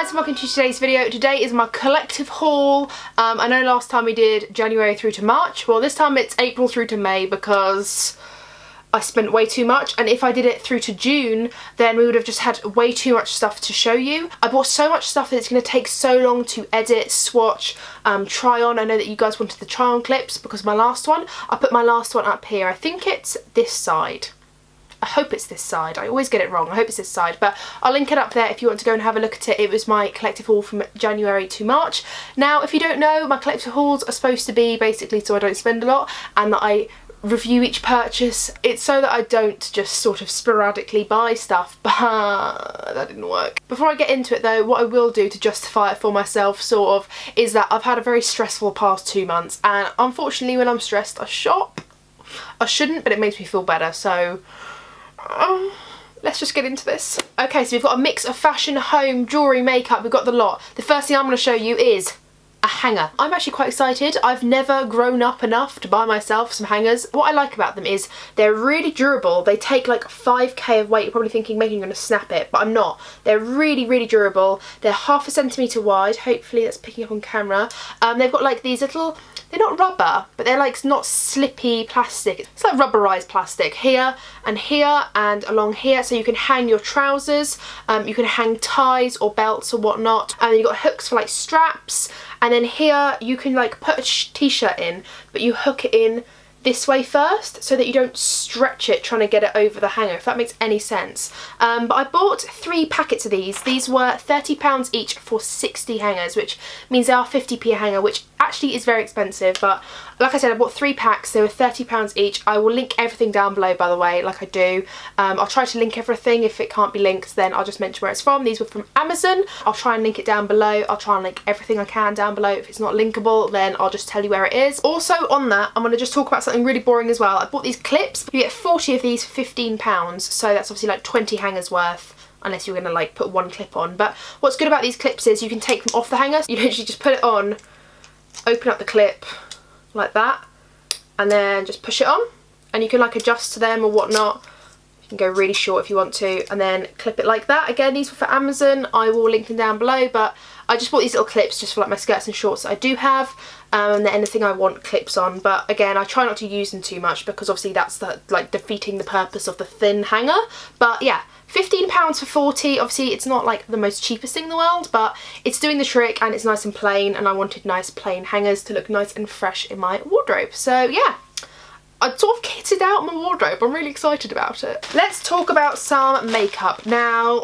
guys, welcome to today's video. Today is my collective haul. I know last time we did January through to March. Well, this time it's April through to May because I spent way too much, and if I did it through to June then we would have just had way too much stuff to show you. I bought so much stuff that it's going to take so long to edit, swatch, try on. I know that you guys wanted the try on clips because my last one, I put my last one up here. I think it's this side. I hope it's this side. I always get it wrong. I hope it's this side, but I'll link it up there if you want to go and have a look at it. It was my collective haul from January to March. Now, if you don't know, my collective hauls are supposed to be basically so I don't spend a lot and that I review each purchase. It's so that I don't just sort of sporadically buy stuff, but that didn't work. Before I get into it though, what I will do to justify it for myself sort of is that I've had a very stressful past 2 months, and unfortunately when I'm stressed I shop. I shouldn't, but it makes me feel better, so let's just get into this. Okay, so we've got a mix of fashion, home, jewellery, makeup, we've got the lot. The first thing I'm going to show you is a hanger. I'm actually quite excited. I've never grown up enough to buy myself some hangers. What I like about them is they're really durable. They take like 5k of weight. You're probably thinking, Megan, you're going to snap it, but I'm not. They're really, really durable. They're 1/2 centimetre wide. Hopefully that's picking up on camera. They've got like these little, they're not rubber, but they're like not slippy plastic. It's like rubberized plastic here and along here, so you can hang your trousers, you can hang ties or belts or whatnot, and then you've got hooks for like straps, and then here you can like put a t-shirt in, but you hook it in this way first so that you don't stretch it trying to get it over the hanger, if that makes any sense. But I bought 3 packets of these. These were £30 each for 60 hangers, which means they are 50p a hanger, which actually is very expensive, but like I said, I bought 3 packs. They were £30 each. I will link everything down below, by the way, like I do. I'll try to link everything. If it can't be linked, then I'll just mention where it's from. These were from Amazon. I'll try and link it down below. I'll try and link everything I can down below. If it's not linkable, then I'll just tell you where it is. Also on that, I'm going to just talk about something really boring as well. I bought these clips. You get 40 of these for £15, so that's obviously like 20 hangers worth, unless you're going to like put one clip on. But what's good about these clips is you can take them off the hanger. You literally just put it on, open up the clip like that, and then just push it on, and you can like adjust to them or whatnot. You can go really short if you want to, and then clip it like that. Again, these were for Amazon. I will link them down below, but I just bought these little clips just for like my skirts and shorts that I do have, and then anything I want clips on. But again, I try not to use them too much because obviously that's like defeating the purpose of the thin hanger. But yeah, £15 for 40. Obviously it's not like the most cheapest thing in the world, but it's doing the trick and it's nice and plain, and I wanted nice plain hangers to look nice and fresh in my wardrobe. So yeah, I've sort of kitted out my wardrobe. I'm really excited about it. Let's talk about some makeup. Now,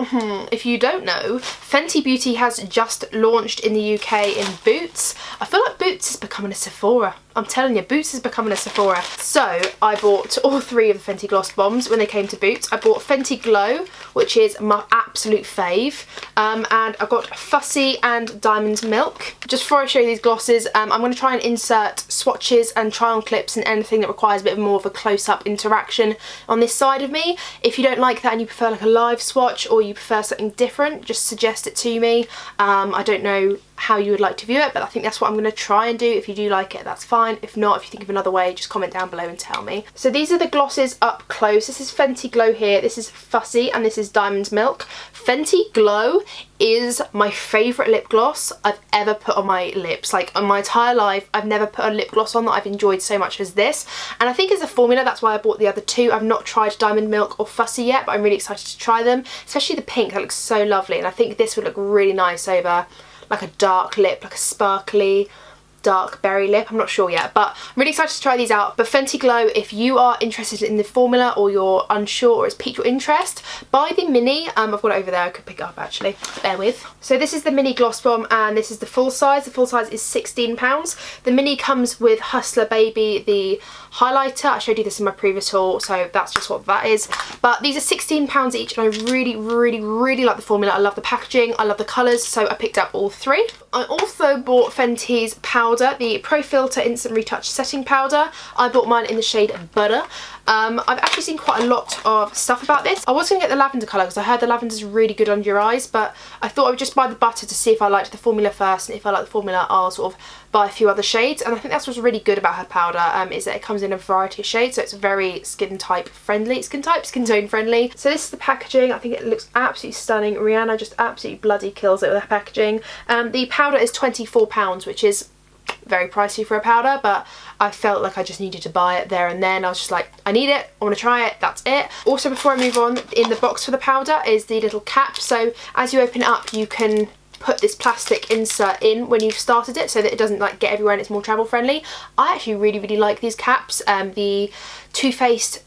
if you don't know, Fenty Beauty has just launched in the UK in Boots. I feel like Boots is becoming a Sephora. I'm telling you, Boots is becoming a Sephora. So I bought all 3 of the Fenty Gloss Bombs when they came to Boots. I bought Fenty Glow, which is my absolute fave, and I got Fussy and Diamond Milk. Just before I show you these glosses, I'm going to try and insert swatches and try on clips and anything that requires a bit more of a close-up interaction on this side of me. If you don't like that and you prefer like a live swatch, or you prefer something different, just suggest it to me. I don't know how you would like to view it, but I think that's what I'm going to try and do. If you do like it, that's fine. If not, if you think of another way, just comment down below and tell me. So these are the glosses up close. This is Fenty Glow here, this is Fussy, and this is Diamond Milk. Fenty Glow is my favourite lip gloss I've ever put on my lips. Like, on my entire life, I've never put a lip gloss on that I've enjoyed so much as this. And I think as a formula, that's why I bought the other 2. I've not tried Diamond Milk or Fussy yet, but I'm really excited to try them. Especially the pink, that looks so lovely. And I think this would look really nice over like a dark lip, like a sparkly dark berry lip. I'm not sure yet, but I'm really excited to try these out. But Fenty Glow, if you are interested in the formula or you're unsure or it's piqued your interest, buy the mini. I've got it over there, I could pick it up actually, bear with. So this is the mini gloss bomb, and this is the full size. The full size is £16. The mini comes with Hustler Baby, the highlighter. I showed you this in my previous haul, so that's just what that is. But these are £16 each, and I really, really, really like the formula. I love the packaging, I love the colours, so I picked up all 3. I also bought Fenty's powder, the Pro Filter Instant Retouch Setting Powder. I bought mine in the shade Butter. I've actually seen quite a lot of stuff about this. I was going to get the lavender colour because I heard the lavender's really good under your eyes, but I thought I would just buy the butter to see if I liked the formula first, and if I like the formula I'll sort of buy a few other shades. And I think that's what's really good about her powder, is that it comes in a variety of shades, so it's very skin tone friendly. So this is the packaging. I think it looks absolutely stunning. Rihanna just absolutely bloody kills it with her packaging. The powder is £24, which is very pricey for a powder, but I felt like I just needed to buy it there and then. I was just like, I need it, I want to try it, that's it. Also, before I move on, in the box for the powder is the little cap, so as you open it up you can put this plastic insert in when you've started it so that it doesn't like get everywhere and it's more travel friendly. I actually really like these caps. The Too Faced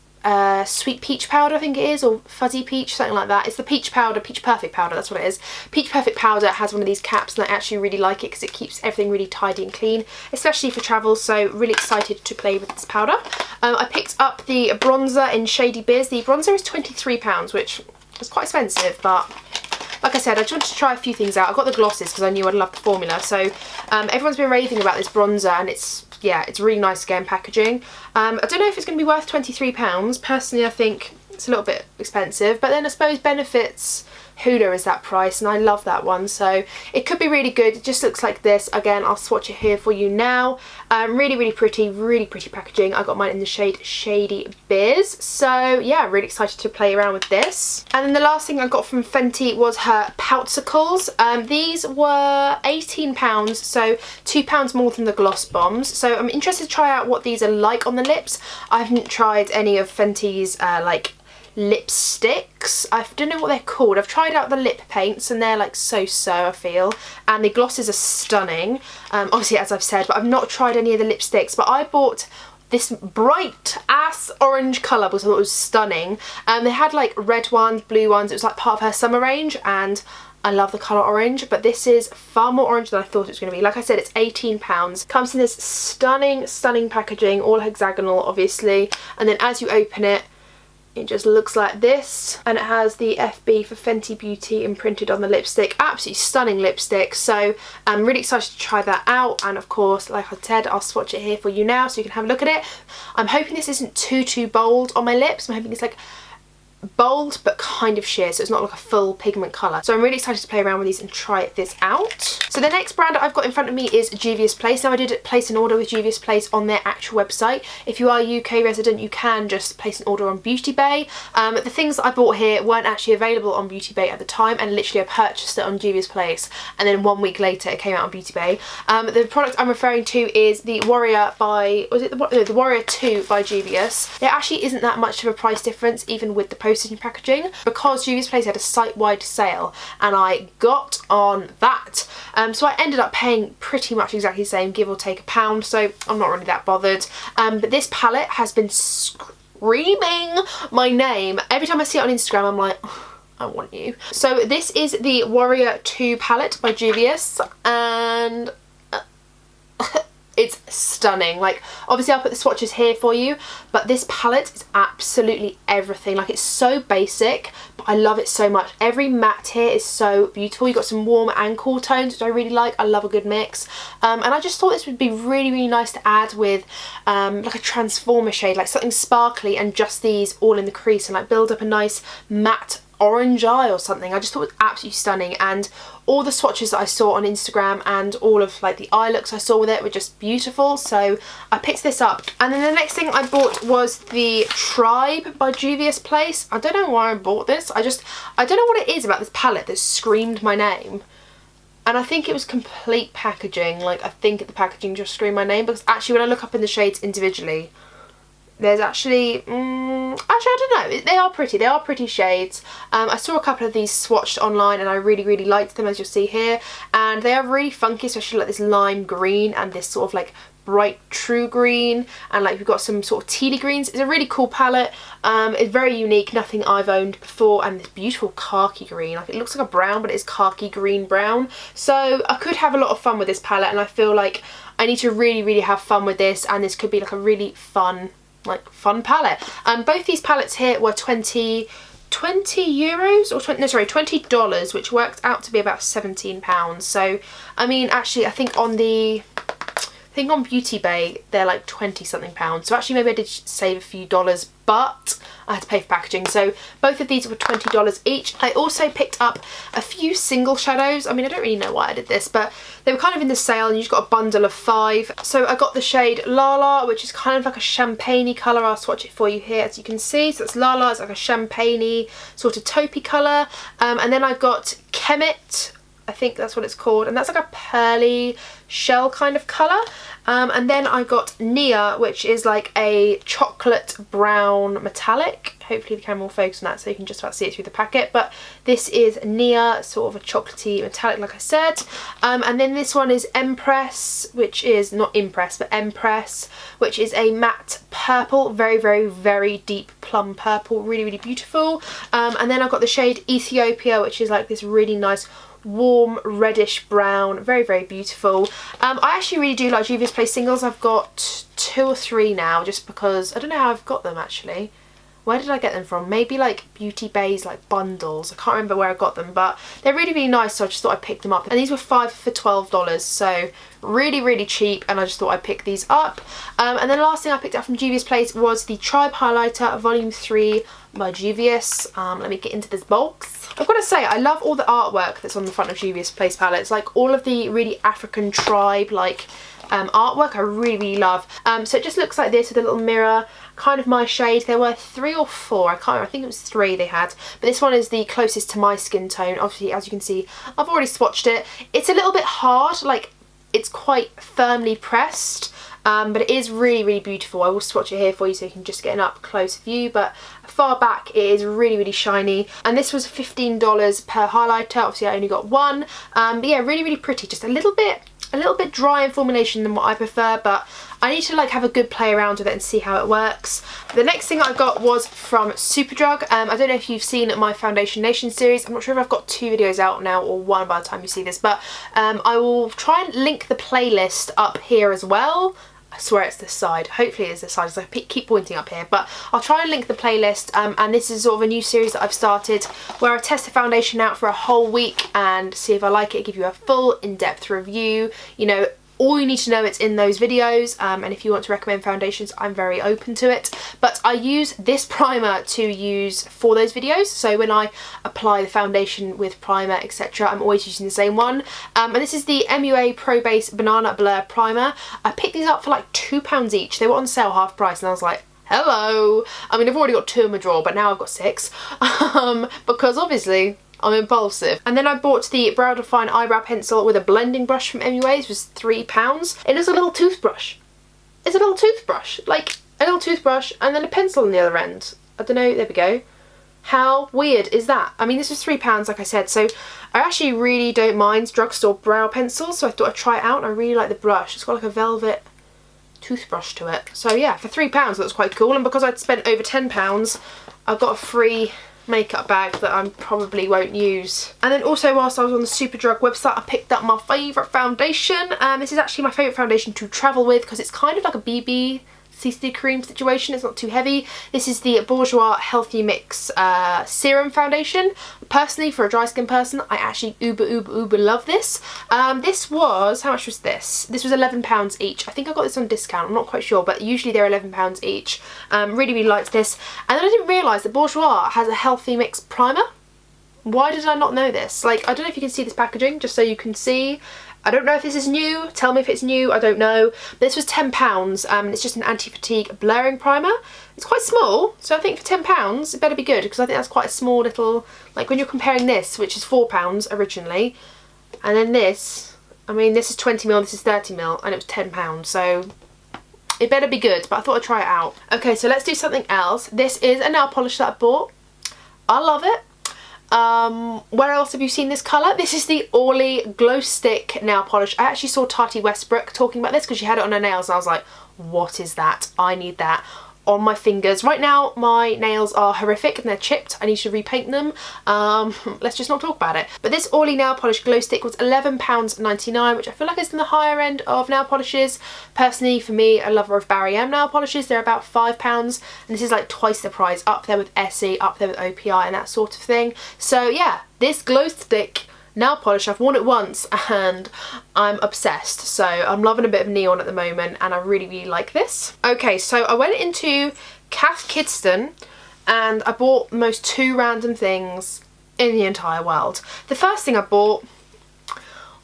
sweet peach powder, I think it is, or fuzzy peach, something like that. It's the peach powder, Peach Perfect powder, that's what it is. Peach Perfect powder has one of these caps, and I actually really like it because it keeps everything really tidy and clean, especially for travel, so really excited to play with this powder. I picked up the bronzer in Shady Biz. The bronzer is £23, which is quite expensive, but like I said, I just wanted to try a few things out. I got the glosses because I knew I'd love the formula, so everyone's been raving about this bronzer, and it's really nice again packaging. I don't know if it's going to be worth £23. Personally, I think it's a little bit expensive, but then I suppose Benefits Huda is that price, and I love that one, so it could be really good. It just looks like this. Again, I'll swatch it here for you now. Really pretty packaging. I got mine in the shade Shady Biz, so yeah, really excited to play around with this. And then the last thing I got from Fenty was her Poutsicles. These were £18, so £2 more than the Gloss Bombs, so I'm interested to try out what these are like on the lips. I haven't tried any of Fenty's like lipsticks. I don't know what they're called. I've tried out the lip paints and they're like so-so, I feel, and the glosses are stunning, obviously, as I've said, but I've not tried any of the lipsticks. But I bought this bright ass orange colour because I thought it was stunning. They had like red ones, blue ones. It was like part of her summer range, and I love the colour orange, but this is far more orange than I thought it was going to be. Like I said, it's £18. Comes in this stunning packaging, all hexagonal obviously, and then as you open it, it just looks like this, and it has the FB for Fenty Beauty imprinted on the lipstick. Absolutely stunning lipstick, so I'm really excited to try that out. And of course, like I said, I'll swatch it here for you now so you can have a look at it. I'm hoping this isn't too bold on my lips. I'm hoping it's like bold but kind of sheer, so it's not like a full pigment colour. So I'm really excited to play around with these and try this out. So the next brand I've got in front of me is Juvia's Place. Now, I did place an order with Juvia's Place on their actual website. If you are a UK resident, you can just place an order on Beauty Bay. The things that I bought here weren't actually available on Beauty Bay at the time, and literally I purchased it on Juvia's Place, and then 1 week later it came out on Beauty Bay. The product I'm referring to is the Warrior by, the Warrior 2 by Juvia's. There actually isn't that much of a price difference even with the postage and packaging, because Juvia's Place had a site-wide sale and I got on that. So I ended up paying pretty much exactly the same, give or take £1, so I'm not really that bothered. But this palette has been screaming my name. Every time I see it on Instagram I'm like, oh, I want you. So this is the Warrior 2 palette by Juvia's, and it's stunning. Like, obviously I'll put the swatches here for you, but this palette is absolutely everything. Like, it's so basic, but I love it so much. Every matte here is so beautiful. You've got some warm and cool tones, which I really like. I love a good mix. And I just thought this would be really nice to add with like a transformer shade, like something sparkly, and just these all in the crease, and like build up a nice matte orange eye or something. I just thought it was absolutely stunning, and all the swatches that I saw on Instagram and all of like the eye looks I saw with it were just beautiful, so I picked this up. And then the next thing I bought was the Tribe by Juvia's Place. I don't know why I bought this. I don't know what it is about this palette that screamed my name, and I think it was complete packaging. Like, I think the packaging just screamed my name, because actually when I look up in the shades individually, there's actually, actually I don't know, they are pretty shades. I saw a couple of these swatched online and I really liked them, as you'll see here, and they are really funky, especially like this lime green and this sort of like bright true green, and like we've got some sort of tealy greens. It's a really cool palette. It's very unique, nothing I've owned before, and this beautiful khaki green. Like, it looks like a brown, but it's khaki green brown, so I could have a lot of fun with this palette, and I feel like I need to really have fun with this, and this could be like a really fun palette. Both these palettes here were $20, or $20, which worked out to be about £17. So I mean, actually I think on the think on Beauty Bay they're like 20 something pounds, so actually maybe I did save a few dollars, but I had to pay for packaging. So both of these were $20 each. I also picked up a few single shadows. I mean, I don't really know why I did this, but they were kind of in the sale and you just got a bundle of 5. So I got the shade Lala, which is kind of like a champagne-y colour. I'll swatch it for you here as you can see. So it's Lala, it's like a champagne-y sort of taupey colour. And then I got Kemet, I think that's what it's called, and that's like a pearly shell kind of colour. And then I got Nia, which is like a chocolate brown metallic. Hopefully the camera will focus on that so you can just about see it through the packet, but this is Nia, sort of a chocolatey metallic like I said. And then this one is Empress, which is not Impress but Empress, which is a matte purple, very very very deep plum purple, really really beautiful. And then I've got the shade Ethiopia, which is like this really nice warm reddish brown, very very beautiful. I actually really do like Juvia's Place singles. I've got 2 or 3 now, just because I don't know how I've got them actually. Where did I get them from? Maybe like Beauty Bay's like bundles. I can't remember where I got them, but they're really really nice, so I just thought I'd pick them up. And these were 5 for $12, so really really cheap, and I just thought I'd pick these up. And then the last thing I picked up from Juvia's Place was the Tribe Highlighter Volume 3 by Juvia's. Let me get into this box. I've got to say, I love all the artwork that's on the front of Juvia's Place palettes, like all of the really African tribe like artwork I really really love. So it just looks like this with a little mirror, kind of my shade. There were 3 or 4, I can't remember, I think it was 3 they had, but this one is the closest to my skin tone. Obviously, as you can see, I've already swatched it. It's a little bit hard, like it's quite firmly pressed, but it is really really beautiful. I will swatch it here for you so you can just get an up close view, but far back it is really really shiny. And this was $15 per highlighter. Obviously I only got one, but yeah, really really pretty. Just a little bit dry in formulation than what I prefer, but I need to like have a good play around with it and see how it works. The next thing I got was from Superdrug. I don't know if you've seen my Foundation Nation series. I'm not sure if I've got 2 videos out now or 1 by the time you see this, but I will try and link the playlist up here as well. I swear it's this side. Hopefully it's this side, so I keep pointing up here, but I'll try and link the playlist. And this is sort of a new series that I've started where I test the foundation out for a whole week and see if I like it, give you a full in-depth review. You know, all you need to know, it's in those videos, and if you want to recommend foundations, I'm very open to it. But I use this primer to use for those videos, so when I apply the foundation with primer etc, I'm always using the same one. And this is the MUA Pro Base Banana Blur Primer. I picked these up for like £2 each. They were on sale half price and I was like, hello. I mean, I've already got 2 in my drawer, but now I've got 6 because obviously I'm impulsive. And then I bought the Brow Define Eyebrow Pencil with a blending brush from MUA. It was £3. It is a little toothbrush. It's a little toothbrush. Like a little toothbrush and then a pencil on the other end. I don't know, there we go. How weird is that? I mean, this was £3 like I said, so I actually really don't mind drugstore brow pencils, so I thought I'd try it out and I really like the brush. It's got like a velvet toothbrush to it. So yeah, for £3 that's quite cool, and because I'd spent over £10 I got a free makeup bag that I probably won't use. And then also whilst I was on the Superdrug website, I picked up my favourite foundation. This is actually my favourite foundation to travel with because it's kind of like a BB CC cream situation. It's not too heavy. This is the Bourjois Healthy Mix Serum Foundation. Personally, for a dry skin person, I actually uber love this. This was, how much was this? This was £11 each. I think I got this on discount, I'm not quite sure, but usually they're £11 each. Really really liked this. And then I didn't realise that Bourjois has a Healthy Mix primer. Why did I not know this? Like, I don't know if you can see this packaging, just so you can see. I don't know if this is new, tell me if it's new, I don't know. But this was £10, and it's just an anti-fatigue blurring primer. It's quite small, so I think for £10 it better be good, because I think that's quite a small little, like when you're comparing this, which is £4 originally, and then this, I mean this is 20ml, this is 30ml, and it was £10, so it better be good, but I thought I'd try it out. Okay, so let's do something else. This is a nail polish that I bought. I love it. Where else have you seen this colour? This is the Orly Glow Stick nail polish. I actually saw Tati Westbrook talking about this because she had it on her nails and I was like, what is that? I need that on my fingers. Right now my nails are horrific and they're chipped. I need to repaint them. Let's just not talk about it. But this Orly nail polish glow stick was £11.99, which I feel like is in the higher end of nail polishes. Personally, for me, a lover of Barry M nail polishes, they're about £5, and this is like twice the price, up there with Essie, up there with OPI and that sort of thing. So yeah, this glow stick nail polish. I've worn it once and I'm obsessed. So I'm loving a bit of neon at the moment and I really, really like this. Okay, so I went into Cath Kidston and I bought the most two random things in the entire world. The first thing I bought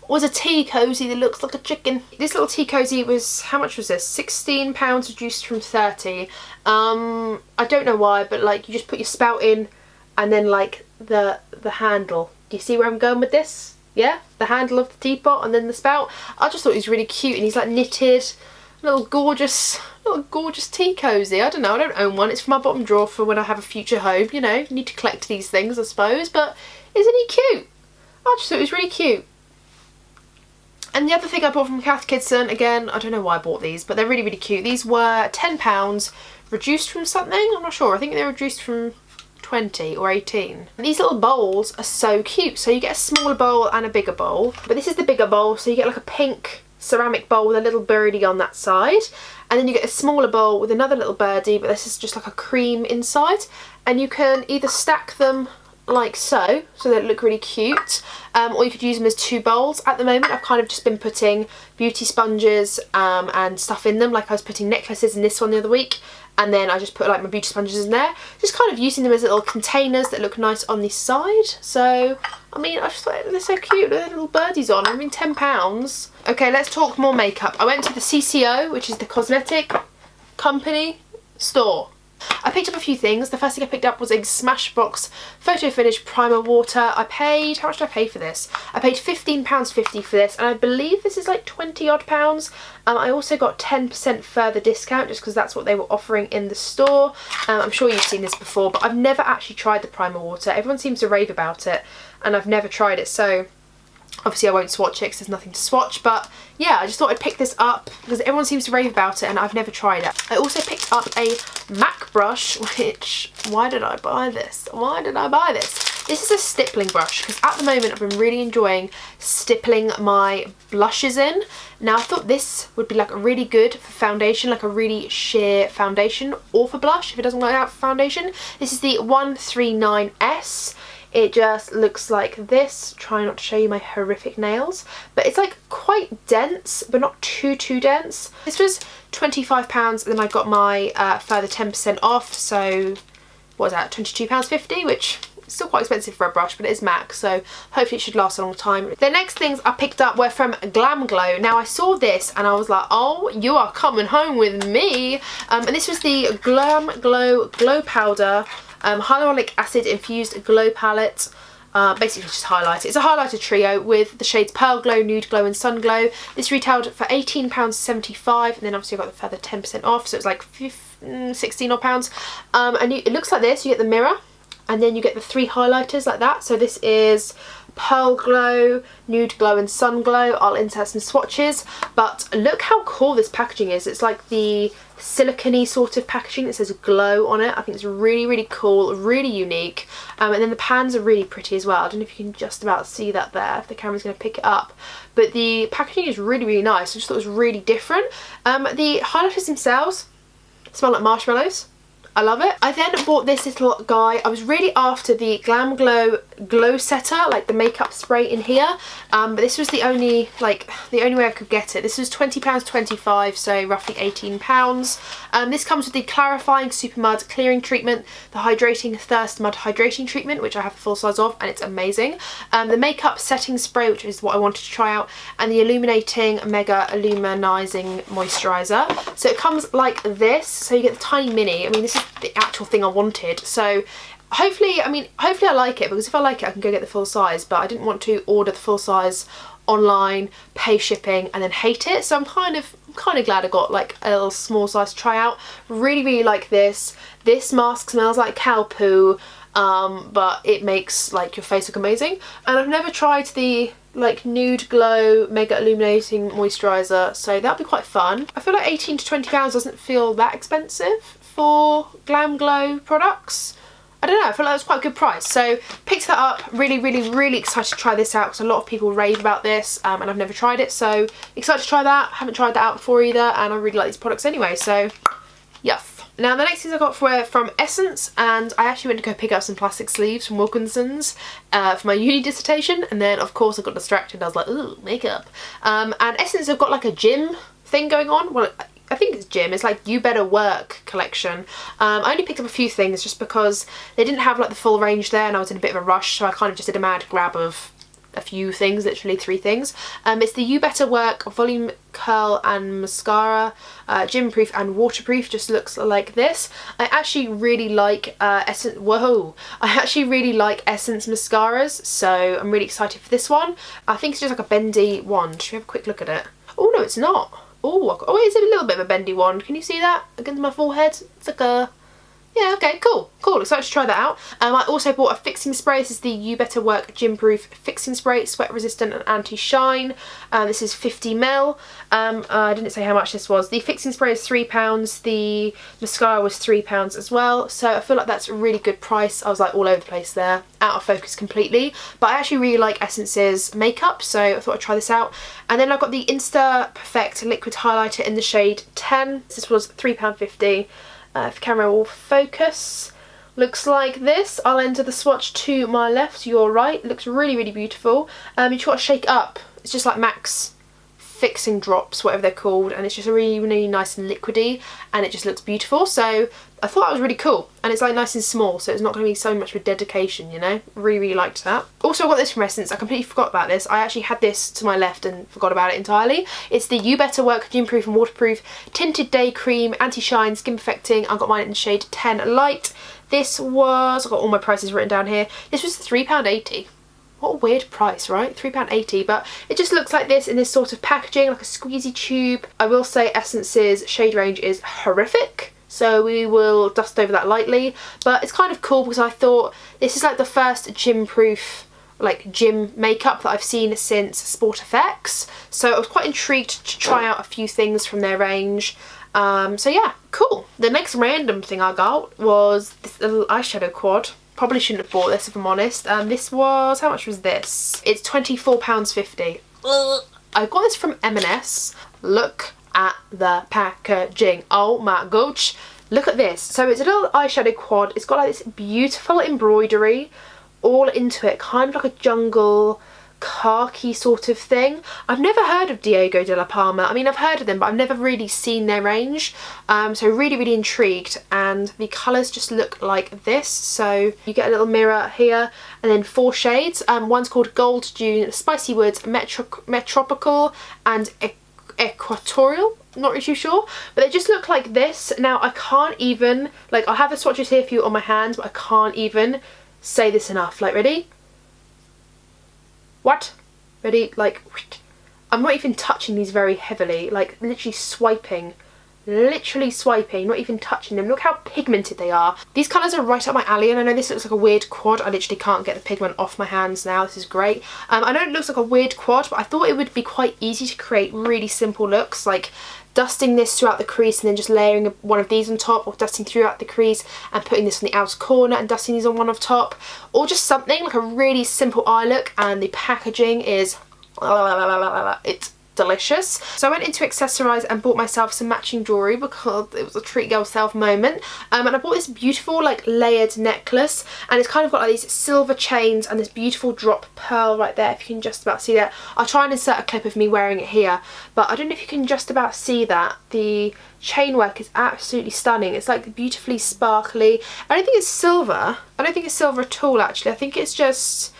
was a tea cozy that looks like a chicken. This little tea cozy was, how much was this? £16 reduced from 30. I don't know why, but like you just put your spout in and then like the handle. Do you see where I'm going with this? Yeah, the handle of the teapot and then the spout. I just thought he was really cute and he's like knitted, little gorgeous tea cozy. I don't know, I don't own one. It's for my bottom drawer for when I have a future home, you know. Need to collect these things, I suppose, but isn't he cute? I just thought he was really cute. And the other thing I bought from Cath Kidston, again, I don't know why I bought these, but they're really, really cute. These were £10, reduced from something, I'm not sure. I think they were reduced from 20 or 18. And these little bowls are so cute. So you get a smaller bowl and a bigger bowl, but this is the bigger bowl, so you get like a pink ceramic bowl with a little birdie on that side, and then you get a smaller bowl with another little birdie, but this is just like a cream inside, and you can either stack them like so they look really cute, or you could use them as two bowls. At the moment I've kind of just been putting beauty sponges and stuff in them, like I was putting necklaces in this one the other week, and then I just put like my beauty sponges in there, just kind of using them as little containers that look nice on this side. So I mean, I just thought they're so cute, they're little birdies on. I mean, £10. Okay, let's talk more makeup. I went to the CCO, which is the cosmetic company store. I picked up a few things. The first thing I picked up was a Smashbox Photo Finish Primer Water. I paid, how much did I pay for this? I paid £15.50 for this, and I believe this is like 20 odd pounds. I also got 10% further discount just because that's what they were offering in the store. I'm sure you've seen this before, but I've never actually tried the primer water. Everyone seems to rave about it, and I've never tried it, so obviously I won't swatch it because there's nothing to swatch, but yeah, I just thought I'd pick this up because everyone seems to rave about it and I've never tried it. I also picked up a MAC brush, which, why did I buy this? Why did I buy this? This is a stippling brush because at the moment I've been really enjoying stippling my blushes in. Now I thought this would be like really good for foundation, like a really sheer foundation, or for blush if it doesn't work out for foundation. This is the 139S. It just looks like this. Try not to show you my horrific nails, but it's like quite dense, but not too dense. This was £25, and then I got my further 10% off, so what was that, £22.50, which is still quite expensive for a brush, but it is MAC, so hopefully it should last a long time. The next things I picked up were from Glam Glow. Now I saw this and I was like, oh, you are coming home with me. And this was the Glam Glow Glow Powder hyaluronic acid infused glow palette. Basically just highlighter. It's a highlighter trio with the shades Pearl Glow, Nude Glow and Sun Glow. This retailed for £18.75, and then obviously I got the further 10% off, so it's like 16 odd pounds. And it looks like this. You get the mirror and then you get the three highlighters like that. So this is Pearl Glow, Nude Glow and Sun Glow. I'll insert some swatches, but look how cool this packaging is. It's like the silicone-y sort of packaging that says glow on it. I think it's really, really cool, really unique. And then the pans are really pretty as well. I don't know if you can just about see that there, if the camera's going to pick it up. But the packaging is really, really nice. I just thought it was really different. The highlighters themselves smell like marshmallows. I love it. I then bought this little guy. I was really after the Glam Glow Glow Setter, like the makeup spray in here, but this was the only way I could get it. This was £20.25, so roughly £18. This comes with the Clarifying Super Mud Clearing Treatment, the Hydrating Thirst Mud Hydrating Treatment, which I have the full size of, and it's amazing. The Makeup Setting Spray, which is what I wanted to try out, and the Illuminating Mega Illuminizing Moisturiser. So it comes like this, so you get the tiny mini. I mean, this is the actual thing I wanted, so hopefully I like it, because if I like it I can go get the full size, but I didn't want to order the full size online, pay shipping and then hate it, so I'm kind of glad I got like a little small size to try out. Really, really like this. This mask smells like cow poo, but it makes like your face look amazing, and I've never tried the like Nude Glow Mega Illuminating Moisturiser, so that'll be quite fun. I feel like £18 to £20 doesn't feel that expensive for Glam Glow products. I don't know, I feel like it was quite a good price, so picked that up. Really, really, really excited to try this out because a lot of people rave about this, and I've never tried it, so excited to try that. Haven't tried that out before either, and I really like these products anyway, so yes. Now the next things I got were from Essence, and I actually went to go pick up some plastic sleeves from Wilkinson's for my uni dissertation, and then of course I got distracted. I was like, ooh, makeup. And Essence have got like a gym thing going on. Well, I think it's gym. It's like You Better Work collection. I only picked up a few things just because they didn't have like the full range there and I was in a bit of a rush, so I kind of just did a mad grab of a few things, literally 3 things. It's the You Better Work Volume Curl and Mascara, gym proof and waterproof. Just looks like this. I actually really like Essence. Whoa! I actually really like Essence mascaras, so I'm really excited for this one. I think it's just like a bendy wand. Should we have a quick look at it? Oh no, it's not. Oh, it's a little bit of a bendy wand. Can you see that against my forehead? It's like a... yeah, okay, cool. Excited to try that out. I also bought a fixing spray. This is the You Better Work Gym Proof Fixing Spray, sweat resistant and anti-shine. This is 50ml. I didn't say how much this was. The fixing spray is £3. The mascara was £3 as well. So I feel like that's a really good price. I was like all over the place there, out of focus completely. But I actually really like Essence's makeup, so I thought I'd try this out. And then I got the Insta Perfect Liquid Highlighter in the shade 10. This was £3.50. If camera will focus, looks like this. I'll enter the swatch to my left, your right. It looks really, really beautiful. You just got to shake up. It's just like MAC's fixing drops, whatever they're called, and it's just really, really nice and liquidy, and it just looks beautiful. So I thought that was really cool, and it's like nice and small, so it's not going to be so much of a dedication, you know. Really, really liked that. Also, I got this from Essence. I completely forgot about this. I actually had this to my left and forgot about it entirely. It's the You Better Work Gym Proof and Waterproof Tinted Day Cream Anti-Shine Skin Perfecting. I got mine in the shade 10 Light. This was, I've got all my prices written down here. This was £3.80. What a weird price, right? £3.80, but it just looks like this in this sort of packaging, like a squeezy tube. I will say Essence's shade range is horrific, so we will dust over that lightly, but it's kind of cool because I thought this is like the first gym proof, like gym makeup that I've seen since Sport Effects, so I was quite intrigued to try out a few things from their range. So yeah, cool. The next random thing I got was this little eyeshadow quad. Probably shouldn't have bought this if I'm honest. This was, how much was this? It's £24.50. I got this from M&S. Look at the packaging. Oh my gosh. Look at this. So it's a little eyeshadow quad. It's got like this beautiful embroidery all into it, kind of like a jungle khaki sort of thing. I've never heard of Diego de la Palma. I mean, I've heard of them, but I've never really seen their range. So really, really intrigued. And the colours just look like this. So you get a little mirror here and then 4 shades. One's called Gold Dune, Spicy Woods, Metropical and Equatorial. Not really too sure, but they just look like this. Now I can't even, like, I have the swatches here for you on my hands, but I can't even say this enough. Like, ready? What? Ready? Like, I'm not even touching these very heavily, like literally swiping, not even touching them. Look how pigmented they are. These colours are right up my alley, and I know this looks like a weird quad. I literally can't get the pigment off my hands now. This is great. I know it looks like a weird quad, but I thought it would be quite easy to create really simple looks, like dusting this throughout the crease and then just layering one of these on top, or dusting throughout the crease and putting this on the outer corner and dusting these on one of top, or just something like a really simple eye look. And the packaging is, it's delicious. So I went into Accessorize and bought myself some matching jewellery because it was a treat yourself moment. And I bought this beautiful like layered necklace, and it's kind of got like these silver chains and this beautiful drop pearl right there, if you can just about see that. I'll try and insert a clip of me wearing it here, but I don't know if you can just about see that. The chain work is absolutely stunning. It's like beautifully sparkly. I don't think it's silver. I don't think it's silver at all actually. I think it's just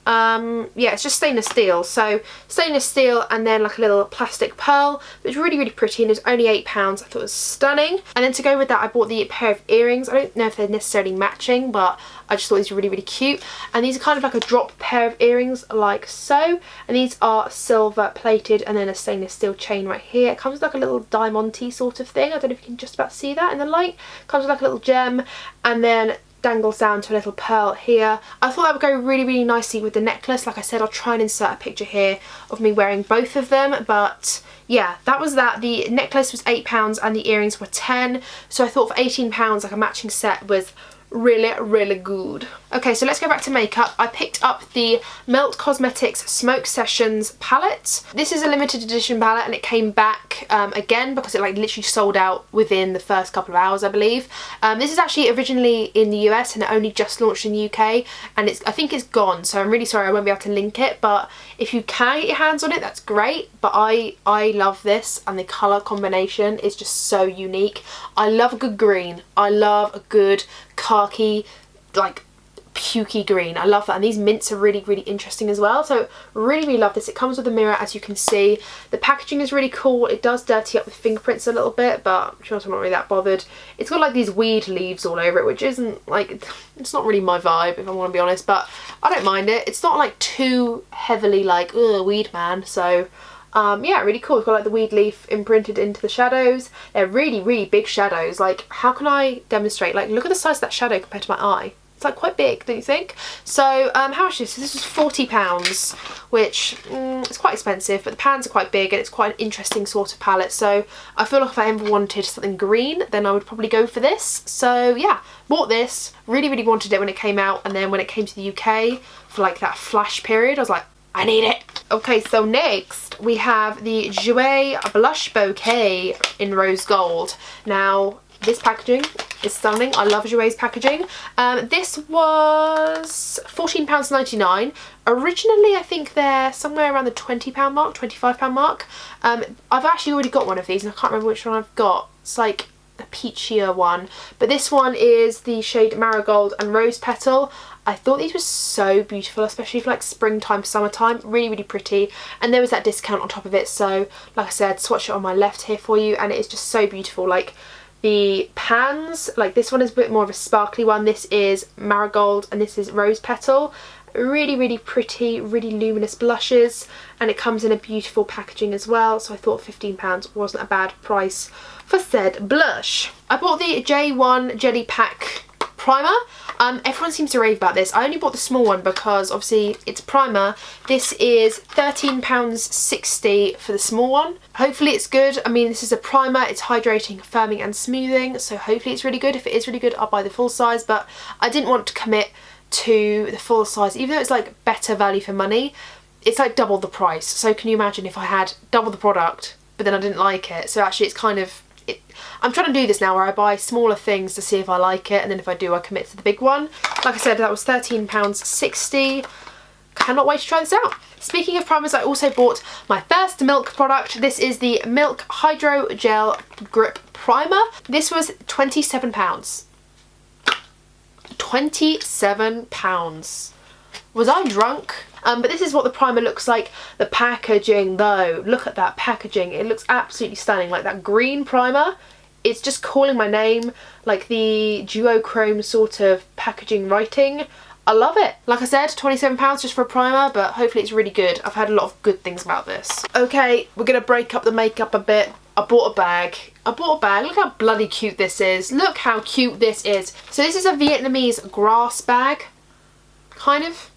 yeah, it's just stainless steel. So stainless steel and then like a little plastic pearl. It's really, really pretty, and it's only £8. I thought it was stunning. And then to go with that, I bought the pair of earrings. I don't know if they're necessarily matching, but I just thought these were really, really cute. And these are kind of like a drop pair of earrings like so. And these are silver plated, and then a stainless steel chain right here. It comes with like a little diamante sort of thing. I don't know if you can just about see that in the light. It comes with like a little gem, and then dangles down to a little pearl here. I thought that would go really, really nicely with the necklace. Like I said, I'll try and insert a picture here of me wearing both of them, but yeah, that was that. The necklace was £8 and the earrings were 10, so I thought for £18 like a matching set was really good. Okay, so let's go back to makeup. I picked up the Melt Cosmetics Smoke Sessions palette. This is a limited edition palette and it came back again because it like literally sold out within the first couple of hours, I believe. This is actually originally in the US and it only just launched in the UK, and I think it's gone, so I'm really sorry I won't be able to link it, but if you can get your hands on it, that's great. But I love this, and the colour combination is just so unique. I love a good green. I love a good khaki, like pukey green. I love that, and these mints are really interesting as well, so really love this. It comes with a mirror, as you can see. The packaging is really cool. It does dirty up with fingerprints a little bit, but I'm sure I'm not really that bothered. It's got like these weed leaves all over it, which isn't like, it's not really my vibe if I want to be honest, but I don't mind it. It's not like too heavily like, ugh, weed man, so yeah, really cool. It's got like the weed leaf imprinted into the shadows. They're really big shadows. Like, how can I demonstrate? Like, look at the size of that shadow compared to my eye. It's like quite big, don't you think? So how much is this? So this was £40, which it's quite expensive, but the pans are quite big and it's quite an interesting sort of palette. So I feel like if I ever wanted something green, then I would probably go for this. So yeah, bought this, really wanted it when it came out, and then when it came to the UK for like that flash period, I was like, I need it. Okay, so next we have the Jouer Blush Bouquet in Rose Gold. Now, this packaging is stunning. I love Jouer's packaging. This was £14.99. Originally, I think they're somewhere around the £20 mark, £25 mark. I've actually already got one of these and I can't remember which one I've got. It's like a peachier one. But this one is the shade Marigold and Rose Petal. I thought these were so beautiful, especially for like springtime, summertime. Really pretty. And there was that discount on top of it. So, like I said, swatch it on my left here for you. And it is just so beautiful. Like, the pans, like this one is a bit more of a sparkly one. This is Marigold and this is Rose Petal. Really pretty, really luminous blushes, and it comes in a beautiful packaging as well, so I thought £15 wasn't a bad price for said blush. I bought the J1 Jelly Pack primer. Everyone seems to rave about this. I only bought the small one because obviously it's primer. This is £13.60 for the small one. Hopefully it's good. I mean, this is a primer. It's hydrating, firming and smoothing, so hopefully it's really good. If it is really good, I'll buy the full size, but I didn't want to commit to the full size, even though it's like better value for money. It's like double the price, so can you imagine if I had double the product but then I didn't like it? So actually it's kind of, I'm trying to do this now where I buy smaller things to see if I like it, and then if I do, I commit to the big one. Like I said, that was £13.60. Cannot wait to try this out. Speaking of primers, I also bought my first Milk product. This is the Milk Hydro Gel Grip Primer. This was £27. £27. Was I drunk? But this is what the primer looks like. The packaging though, look at that packaging. It looks absolutely stunning. Like that green primer, it's just calling my name. Like the duochrome sort of packaging writing. I love it. Like I said, £27 just for a primer, but hopefully it's really good. I've heard a lot of good things about this. Okay, we're gonna break up the makeup a bit. I bought a bag. Look how bloody cute this is. Look how cute this is. So this is a Vietnamese grass bag, kind of.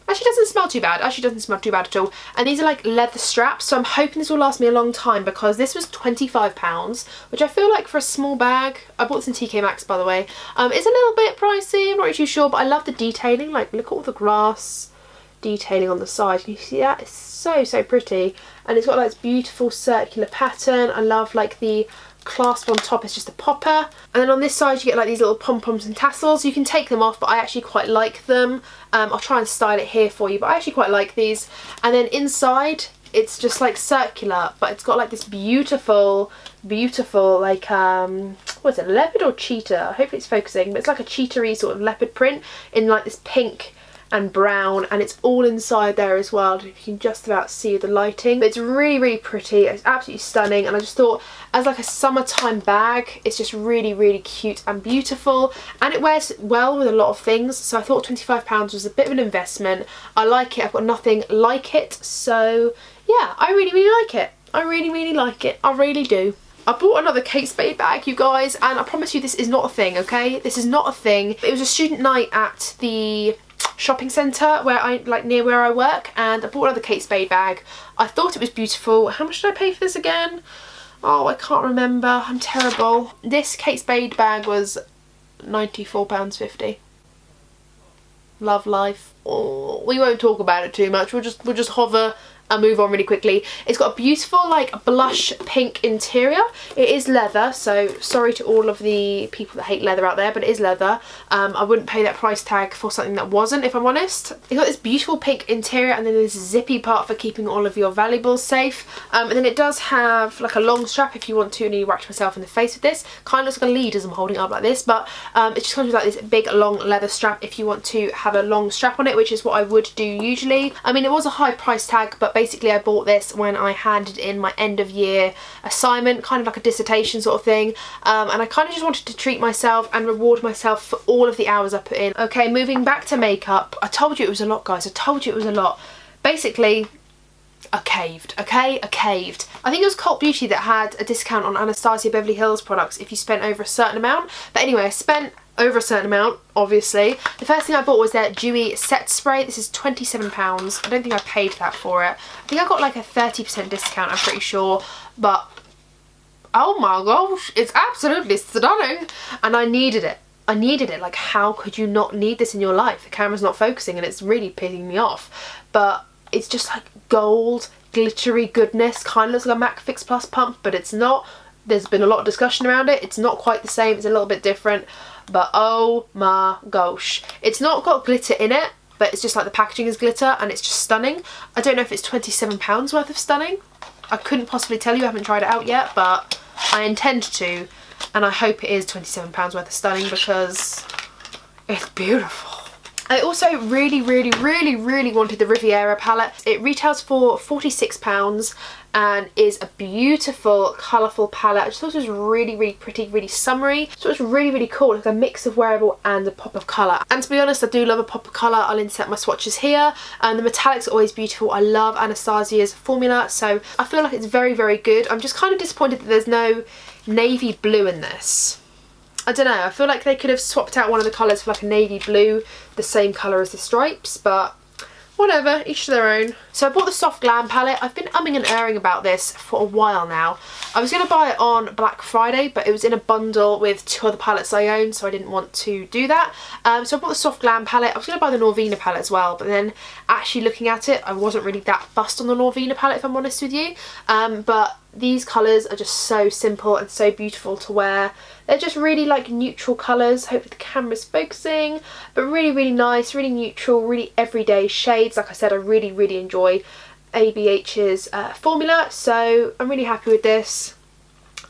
Actually doesn't smell too bad. Actually doesn't smell too bad at all. And these are like leather straps, so I'm hoping this will last me a long time because this was £25, which I feel like for a small bag. I bought this in TKMax, by the way. It's a little bit pricey, I'm not really too sure, but I love the detailing. Like, look at all the grass detailing on the side. Can you see that? It's so pretty. And it's got like this beautiful circular pattern. I love like the clasp on top is just a popper, and then on this side you get like these little pom-poms and tassels. You can take them off, but I actually quite like them. I'll try and style it here for you, but I actually quite like these. And then inside it's just like circular, but it's got like this beautiful like what is it, leopard or cheetah? Hopefully it's focusing, but it's like a cheetah-y sort of leopard print in like this pink and brown, and it's all inside there as well. You can just about see the lighting, but it's really pretty. It's absolutely stunning, and I just thought as like a summertime bag, it's just really cute and beautiful, and it wears well with a lot of things, so I thought £25 was a bit of an investment. I like it. I've got nothing like it, so yeah, I really like it. I really like it. I really do. I bought another Kate Spade bag, you guys, and I promise you this is not a thing, okay? This is not a thing. It was a student night at the shopping centre where near where I work, and I bought another Kate Spade bag. I thought it was beautiful. How much did I pay for this again? Oh, I can't remember. I'm terrible. This Kate Spade bag was £94.50. Love life. Oh, we won't talk about it too much. We'll just hover and move on really quickly. It's got a beautiful like blush pink interior. It is leather, so sorry to all of the people that hate leather out there, but it is leather. I wouldn't pay that price tag for something that wasn't, if I'm honest. It's got this beautiful pink interior and then this zippy part for keeping all of your valuables safe. And then it does have like a long strap if you want to, and you whacked myself in the face with this. Kind of looks like a lead as I'm holding it up like this, but it just comes with like this big long leather strap if you want to have a long strap on it, which is what I would do usually. I mean, it was a high price tag, but basically I bought this when I handed in my end of year assignment, kind of like a dissertation sort of thing, and I kind of just wanted to treat myself and reward myself for all of the hours I put in. Okay, moving back to makeup. I told you it was a lot, guys. I told you it was a lot. Basically, I caved, okay? I caved. I think it was Cult Beauty that had a discount on Anastasia Beverly Hills products if you spent over a certain amount. But anyway, I spent over a certain amount, obviously. The first thing I bought was their Dewy Set Spray. This is £27. I don't think I paid that for it. I think I got like a 30% discount, I'm pretty sure. But, oh my gosh, it's absolutely stunning. And I needed it. I needed it. Like, how could you not need this in your life? The camera's not focusing and it's really pissing me off. But it's just like gold, glittery goodness. Kind of looks like a MAC Fix Plus pump, but it's not. There's been a lot of discussion around it. It's not quite the same. It's a little bit different. But oh my gosh. It's not got glitter in it, but it's just like the packaging is glitter and it's just stunning. I don't know if it's £27 worth of stunning. I couldn't possibly tell you. I haven't tried it out yet, but I intend to. And I hope it is £27 worth of stunning because it's beautiful. I also really wanted the Riviera palette. It retails for £46 and is a beautiful, colourful palette. I just thought it was really pretty, really summery. So it's really cool. It's like a mix of wearable and a pop of colour. And to be honest, I do love a pop of colour. I'll insert my swatches here. And the metallics are always beautiful. I love Anastasia's formula, so I feel like it's very good. I'm just kind of disappointed that there's no navy blue in this. I don't know, I feel like they could have swapped out one of the colours for like a navy blue, the same colour as the stripes, but whatever, each to their own. So I bought the Soft Glam palette. I've been umming and erring about this for a while now. I was going to buy it on Black Friday, but it was in a bundle with two other palettes I own, so I didn't want to do that. So I bought the Soft Glam palette. I was going to buy the Norvina palette as well, but then actually looking at it, I wasn't really that fussed on the Norvina palette, if I'm honest with you. But these colours are just so simple and so beautiful to wear. They're just really like neutral colours. Hopefully the camera's focusing, but really nice, really neutral, really everyday shades. Like I said, I really enjoy ABH's formula, so I'm really happy with this.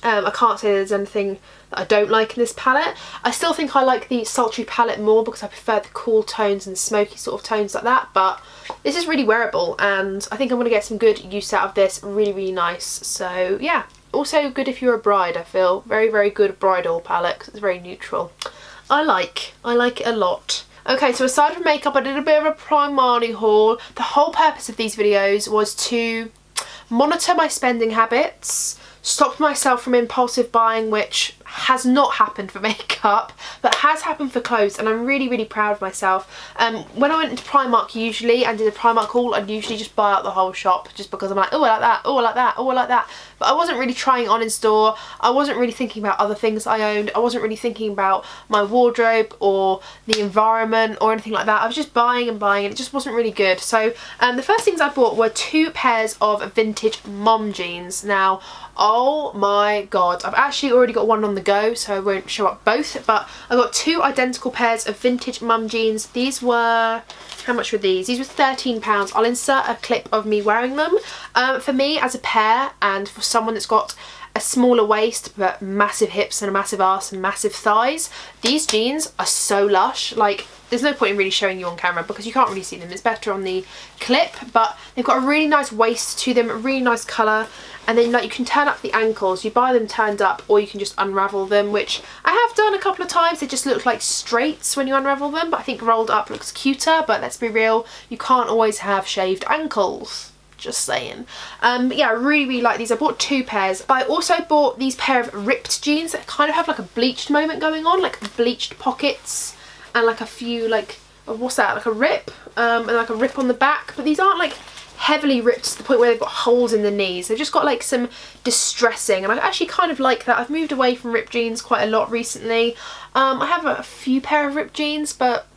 I can't say there's anything that I don't like in this palette. I still think I like the sultry palette more because I prefer the cool tones and smoky sort of tones like that, but this is really wearable and I think I'm going to get some good use out of this. Really nice. So yeah, also good if you're a bride. I feel very good bridal palette because it's very neutral. I like it a lot. Okay, so aside from makeup, I did a bit of a Primark haul. The whole purpose of these videos was to monitor my spending habits, stop myself from impulsive buying, which has not happened for makeup but has happened for clothes, and I'm really proud of myself. When I went into Primark usually and did a Primark haul, I'd usually just buy out the whole shop just because I'm like, oh I like that, oh I like that, oh I like that, but I wasn't really trying it on in store. I wasn't really thinking about other things I owned. I wasn't really thinking about my wardrobe or the environment or anything like that. I was just buying and it just wasn't really good. So the first things I bought were 2 pairs of vintage mom jeans. Now, oh my god, I've actually already got one on the go, so I won't show up both, but I got 2 identical pairs of vintage mum jeans. These were, how much were these? These were £13. I'll insert a clip of me wearing them. For me as a pair, and for someone that's got a smaller waist but massive hips and a massive arse and massive thighs, these jeans are so lush. Like, there's no point in really showing you on camera because you can't really see them. It's better on the clip, but they've got a really nice waist to them, a really nice colour, and then like you can turn up the ankles. You buy them turned up or you can just unravel them, which I have done a couple of times. They just look like straights when you unravel them, but I think rolled up looks cuter. But let's be real, you can't always have shaved ankles. Just saying. Yeah, I really like these. I bought 2 pairs, but I also bought these pair of ripped jeans that kind of have like a bleached moment going on, like bleached pockets and like a few like, what's that, like a rip, and like a rip on the back. But these aren't like heavily ripped to the point where they've got holes in the knees. They've just got like some distressing, and I actually kind of like that. I've moved away from ripped jeans quite a lot recently. I have a few pair of ripped jeans, but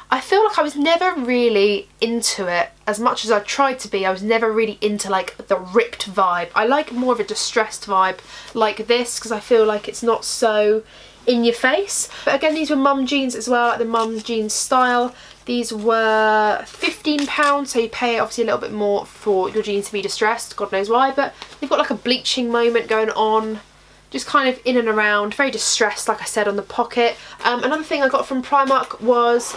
I feel like I was never really into it as much as I tried to be. I was never really into like the ripped vibe. I like more of a distressed vibe like this because I feel like it's not so in your face. But again, these were mum jeans as well, like the mum jeans style. These were £15, so you pay obviously a little bit more for your jeans to be distressed, God knows why, but they've got like a bleaching moment going on, just kind of in and around, very distressed like I said on the pocket. Another thing I got from Primark was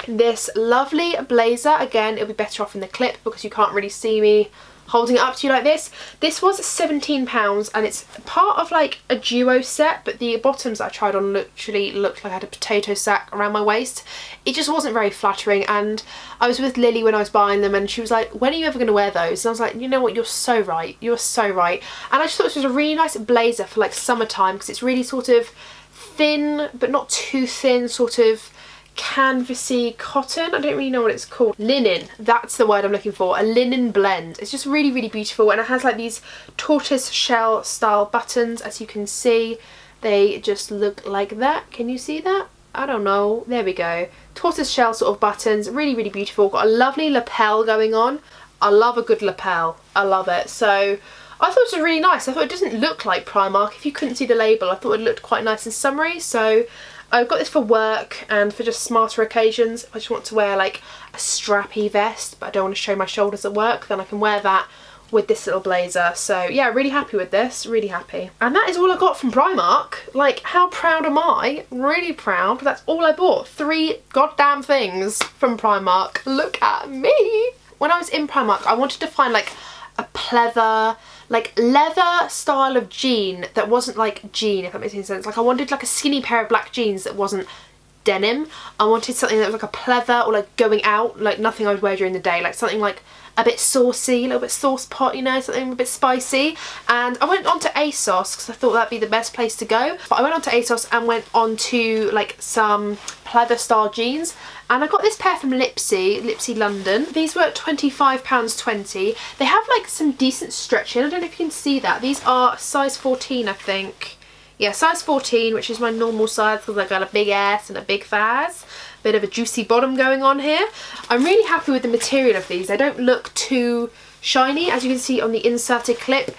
this lovely blazer. Again, it'll be better off in the clip because you can't really see me holding it up to you like this. This was £17 and it's part of like a duo set, but the bottoms that I tried on literally looked like I had a potato sack around my waist. It just wasn't very flattering, and I was with Lily when I was buying them and she was like, when are you ever going to wear those? And I was like, you know what, you're so right, you're so right. And I just thought this was a really nice blazer for like summertime because it's really sort of thin but not too thin, sort of canvassy cotton. I don't really know what it's called. Linen, that's the word I'm looking for. A linen blend. It's just really, really beautiful, and it has like these tortoise shell style buttons. As you can see, they just look like that. Can you see that? I don't know. There we go. Tortoise shell sort of buttons. Really, really beautiful. Got a lovely lapel going on. I love a good lapel. I love it. So I thought it was really nice. I thought it doesn't look like Primark. If you couldn't see the label, I thought it looked quite nice and summery. So I've got this for work and for just smarter occasions. If I just want to wear like a strappy vest but I don't want to show my shoulders at work, then I can wear that with this little blazer. So yeah, really happy with this, really happy. And that is all I got from Primark. Like, how proud am I? Really proud. That's all I bought. 3 goddamn things from Primark. Look at me. When I was in Primark, I wanted to find like a pleather, like leather style of jean that wasn't like jean, if that makes any sense. Like I wanted like a skinny pair of black jeans that wasn't denim. I wanted something that was like a pleather or like going out, like nothing I would wear during the day, like something like a bit saucy, a little bit sauce pot, you know, something a bit spicy. And I went on to ASOS because I thought that'd be the best place to go. But I went on to ASOS and went on to like some pleather style jeans, and I got this pair from Lipsy London. These were £25.20. They have like some decent stretching. I don't know if you can see that. These are size 14, I think. Yeah, size 14, which is my normal size because I've got a big ass and a big thighs. Bit of a juicy bottom going on here. I'm really happy with the material of these. They don't look too shiny, as you can see on the inserted clip.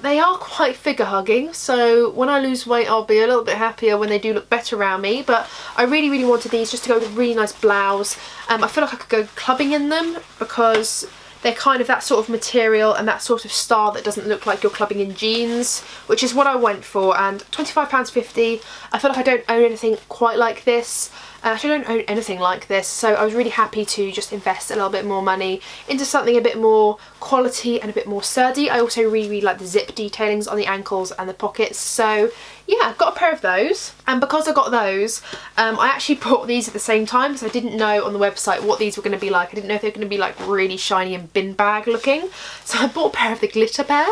They are quite figure hugging, so when I lose weight I'll be a little bit happier when they do look better around me. But I really, really wanted these just to go with a really nice blouse. I feel like I could go clubbing in them because they're kind of that sort of material and that sort of style that doesn't look like you're clubbing in jeans, which is what I went for. And £25.50, I feel like I don't own anything quite like this. Actually, I don't own anything like this, so I was really happy to just invest a little bit more money into something a bit more quality and a bit more sturdy. I also really, really like the zip detailings on the ankles and the pockets, so yeah, I've got a pair of those. And because I got those, I actually bought these at the same time because I didn't know on the website what these were going to be like. I didn't know if they were going to be like really shiny and bin bag looking, so I bought a pair of the glitter pair.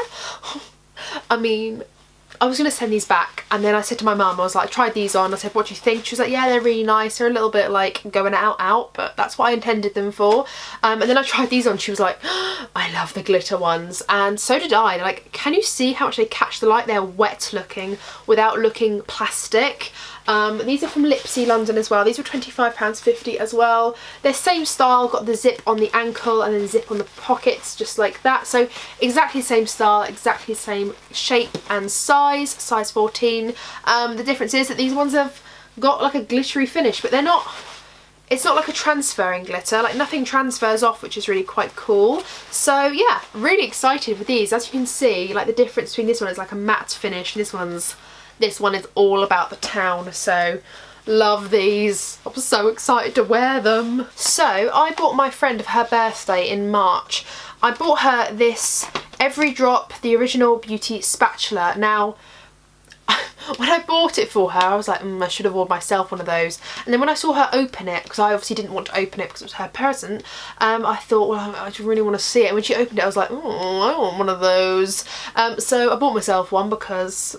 I mean, I was going to send these back, and then I said to my mum, I was like, I tried these on, I said, what do you think? She was like, yeah, they're really nice, they're a little bit like going out, but that's what I intended them for. And then I tried these on, she was like, oh, I love the glitter ones, and so did I. Like, can you see how much they catch the light? They're wet looking without looking plastic. These are from Lipsy London as well. These were £25.50 as well. They're same style, got the zip on the ankle and then zip on the pockets, just like that. So exactly the same style, exactly the same shape and size 14. The difference is that these ones have got like a glittery finish, but they're not, it's not like a transferring glitter, like nothing transfers off, which is really quite cool. So yeah, really excited with these. As you can see, like the difference between this one is like a matte finish, and this one is all about the town, so love these. I'm so excited to wear them. So I bought my friend for her birthday in March. I bought her this Every Drop, the original beauty spatula. Now, when I bought it for her, I was like, I should have ordered myself one of those. And then when I saw her open it, because I obviously didn't want to open it because it was her present, I thought, well, I really want to see it. And when she opened it, I was like, oh, I want one of those. So I bought myself one because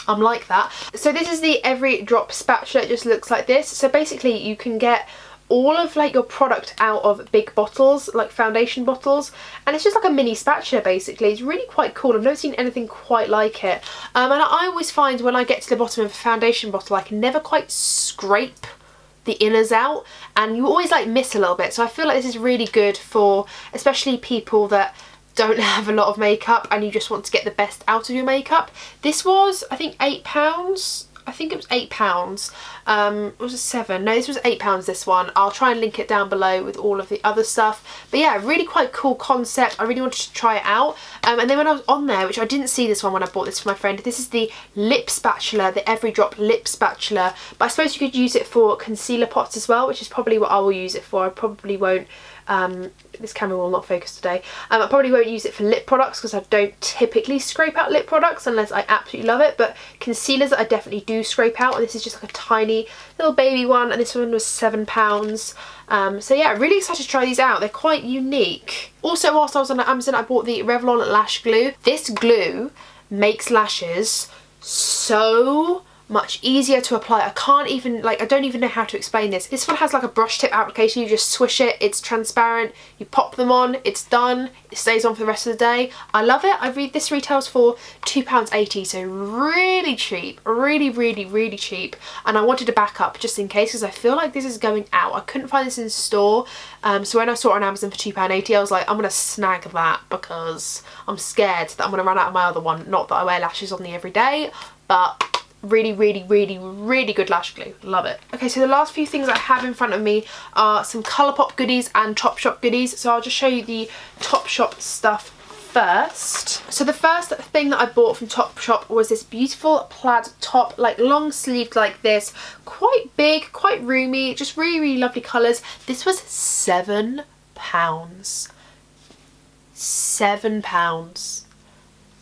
I'm like that. So this is the Every Drop spatula. It just looks like this. So basically you can get all of like your product out of big bottles, like foundation bottles, and it's just like a mini spatula basically. It's really quite cool. I've never seen anything quite like it. And I always find when I get to the bottom of a foundation bottle, I can never quite scrape the inners out, and you always like miss a little bit. So I feel like this is really good for especially people that don't have a lot of makeup and you just want to get the best out of your makeup. This was, I think, £8. I think it was £8. Was it 7? No, this was £8, this one. I'll try and link it down below with all of the other stuff. But yeah, really quite cool concept. I really wanted to try it out. And then when I was on there, which I didn't see this one when I bought this for my friend, this is the lip spatula, the Every Drop lip spatula. But I suppose you could use it for concealer pots as well, which is probably what I will use it for. I probably won't, this camera will not focus today. I probably won't use it for lip products because I don't typically scrape out lip products unless I absolutely love it, but concealers I definitely do scrape out, and this is just like a tiny little baby one, and this one was £7. So yeah, really excited to try these out. They're quite unique. Also, whilst I was on Amazon, I bought the Revlon lash glue. This glue makes lashes so much easier to apply. I can't even, like, I don't even know how to explain this. This one has like a brush tip application. You just swish it, it's transparent, you pop them on, it's done, it stays on for the rest of the day. I love it. This retails for £2.80, so really cheap, really cheap. And I wanted a backup just in case because I feel like this is going out. I couldn't find this in store, so when I saw it on Amazon for £2.80, I was like, I'm gonna snag that because I'm scared that I'm gonna run out of my other one. Not that I wear lashes on the everyday, but really good lash glue. Love it. Okay, so the last few things I have in front of me are some Colourpop goodies and Topshop goodies, so I'll just show you the Topshop stuff first. So the first thing that I bought from Topshop was this beautiful plaid top, like long sleeved like this, quite big, quite roomy, just really lovely colours. This was £7.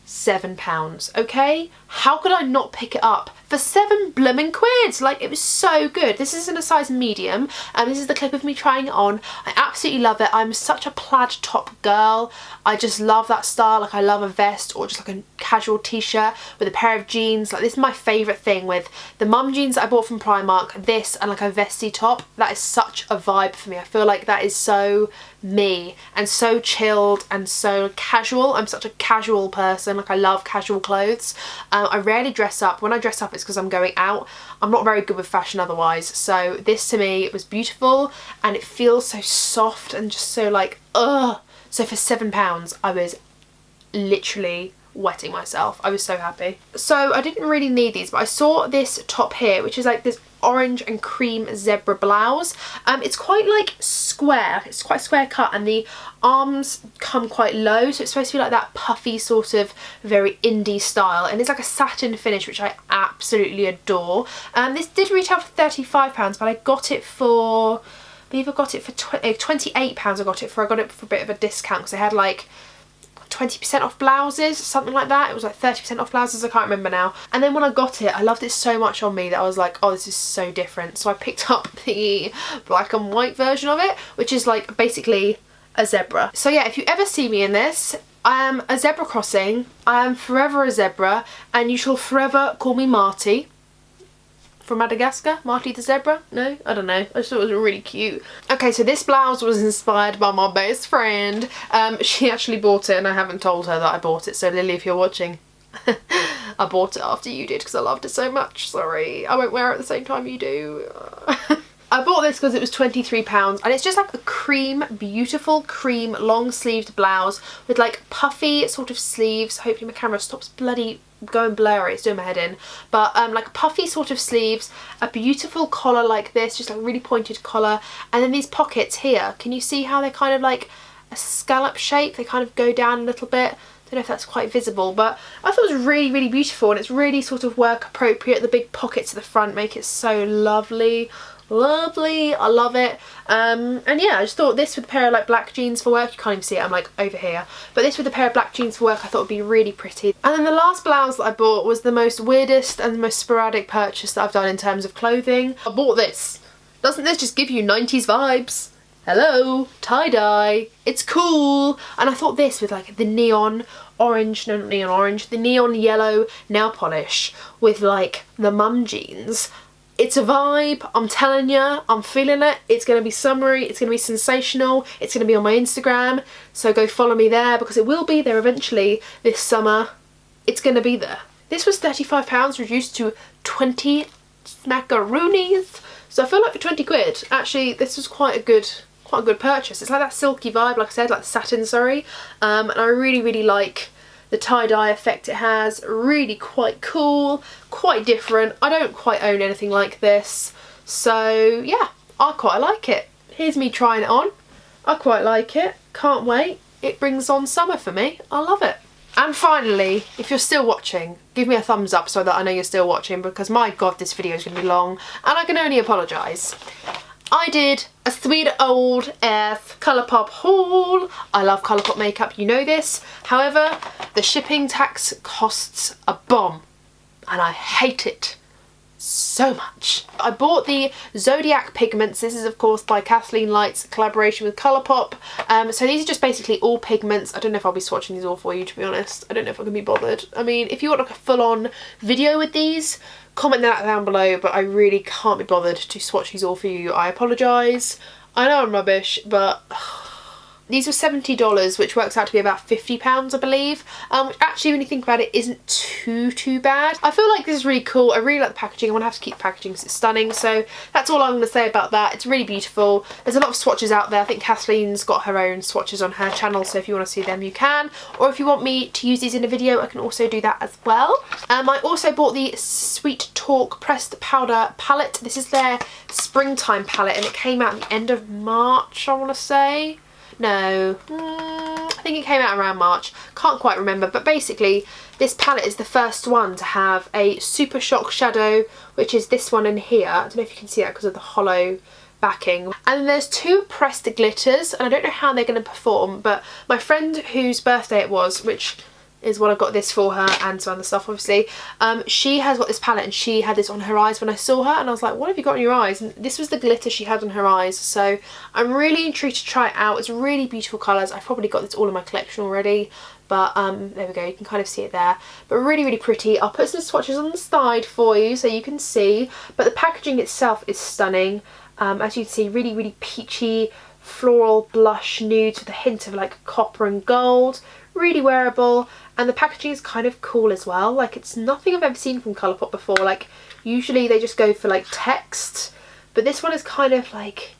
£7, okay? How could I not pick it up for £7 Like, it was so good. This is in a size medium, and this is the clip of me trying it on. I absolutely love it. I'm such a plaid top girl. I just love that style. Like, I love a vest or just like a casual t-shirt with a pair of jeans. Like, this is my favourite thing with the mum jeans that I bought from Primark, this and like a vesty top. That is such a vibe for me. I feel like that is so me and so chilled and so casual. I'm such a casual person. Like, I love casual clothes. I rarely dress up. When I dress up, it's because I'm going out. I'm not very good with fashion otherwise. So this to me, it was beautiful, and it feels so soft and just so like, ugh. So for £7, I was literally wetting myself. I was so happy. So I didn't really need these, but I saw this top here, which is like this orange and cream zebra blouse. It's quite like square. It's quite square cut, and the arms come quite low, so it's supposed to be like that puffy sort of very indie style, and it's like a satin finish, which I absolutely adore. This did retail for £35, but I got it for, I believe I got it for £28. I got it for a bit of a discount because they had like 20% off blouses, something like that. It was like 30% off blouses, I can't remember now. And then when I got it, I loved it so much on me that I was like, oh, this is so different. So I picked up the black and white version of it, which is like basically a zebra. So yeah, if you ever see me in this, I am a zebra crossing. I am forever a zebra, and you shall forever call me Marty. From Madagascar? Marty the zebra? No? I don't know. I just thought it was really cute. Okay, so this blouse was inspired by my best friend. She actually bought it, and I haven't told her that I bought it, so Lily, if you're watching, I bought it after you did because I loved it so much. Sorry, I won't wear it at the same time you do. I bought this because it was £23, and it's just like a cream, beautiful cream long sleeved blouse with like puffy sort of sleeves. Hopefully my camera stops bloody going blurry, it's doing my head in. But like puffy sort of sleeves, a beautiful collar like this, just like really pointed collar, and then these pockets here. Can you see how they're kind of like a scallop shape? They kind of go down a little bit. Don't know if that's quite visible, but I thought it was really beautiful, and it's really sort of work appropriate. The big pockets at the front make it so lovely. I love it. And yeah, I just thought this with a pair of like black jeans for work, you can't even see it, I'm like over here, but this with a pair of black jeans for work I thought would be really pretty. And then the last blouse that I bought was the most weirdest and the most sporadic purchase that I've done in terms of clothing. I bought this. Doesn't this just give you 90s vibes? Hello, tie-dye, it's cool. And I thought this with like the neon orange, no, not neon orange, the neon yellow nail polish with like the mum jeans. It's a vibe, I'm telling you, I'm feeling it. It's going to be summery, it's going to be sensational, it's going to be on my Instagram, so go follow me there because it will be there eventually this summer. It's going to be there. This was £35, reduced to 20 smackaroonies. So I feel like for 20 quid, actually this was quite a good purchase. It's like that silky vibe, like I said, like the satin, sorry. And I really like the tie-dye effect it has. Really quite cool, quite different. I don't quite own anything like this, so yeah, I quite like it. Here's me trying it on. I quite like it, can't wait. It brings on summer for me, I love it. And finally, if you're still watching, give me a thumbs up so that I know you're still watching, because my god, this video is going to be long and I can only apologise. I did a sweet old ass Colourpop haul. I love Colourpop makeup, you know this. However, the shipping tax costs a bomb and I hate it so much. I bought the Zodiac pigments. This is of course by Kathleen Light's collaboration with Colourpop. So these are just basically all pigments. I don't know if I'll be swatching these all for you, to be honest. I don't know if I can be bothered. I mean, if you want like a full-on video with these, comment that down below, but I really can't be bothered to swatch these all for you. I apologise. I know I'm rubbish, but these were $70, which works out to be about £50, I believe. Which actually, when you think about it, isn't too bad. I feel like this is really cool. I really like the packaging. I want to have to keep the packaging because it's stunning. So that's all I'm going to say about that. It's really beautiful. There's a lot of swatches out there. I think Kathleen's got her own swatches on her channel, so if you want to see them, you can. Or if you want me to use these in a video, I can also do that as well. I also bought the Sweet Talk Pressed Powder palette. This is their springtime palette, and it came out at the end of March, I want to say. No, I think it came out around March, can't quite remember, but basically this palette is the first one to have a Super Shock shadow, which is this one in here. I don't know if you can see that because of the hollow backing. And then there's two pressed glitters, and I don't know how they're going to perform, but my friend whose birthday it was, which is what I got this for her and some other stuff obviously, she has got this palette and she had this on her eyes when I saw her, and I was like, what have you got on your eyes? And this was the glitter she had on her eyes, so I'm really intrigued to try it out. It's really beautiful colours. I've probably got this all in my collection already, but there we go, you can kind of see it there. But really pretty. I'll put some swatches on the side for you so you can see, but the packaging itself is stunning. As you can see, really peachy floral blush nudes with a hint of like copper and gold. Really wearable, and the packaging is kind of cool as well. Like, it's nothing I've ever seen from Colourpop before. Like, usually they just go for like text, but this one is kind of like,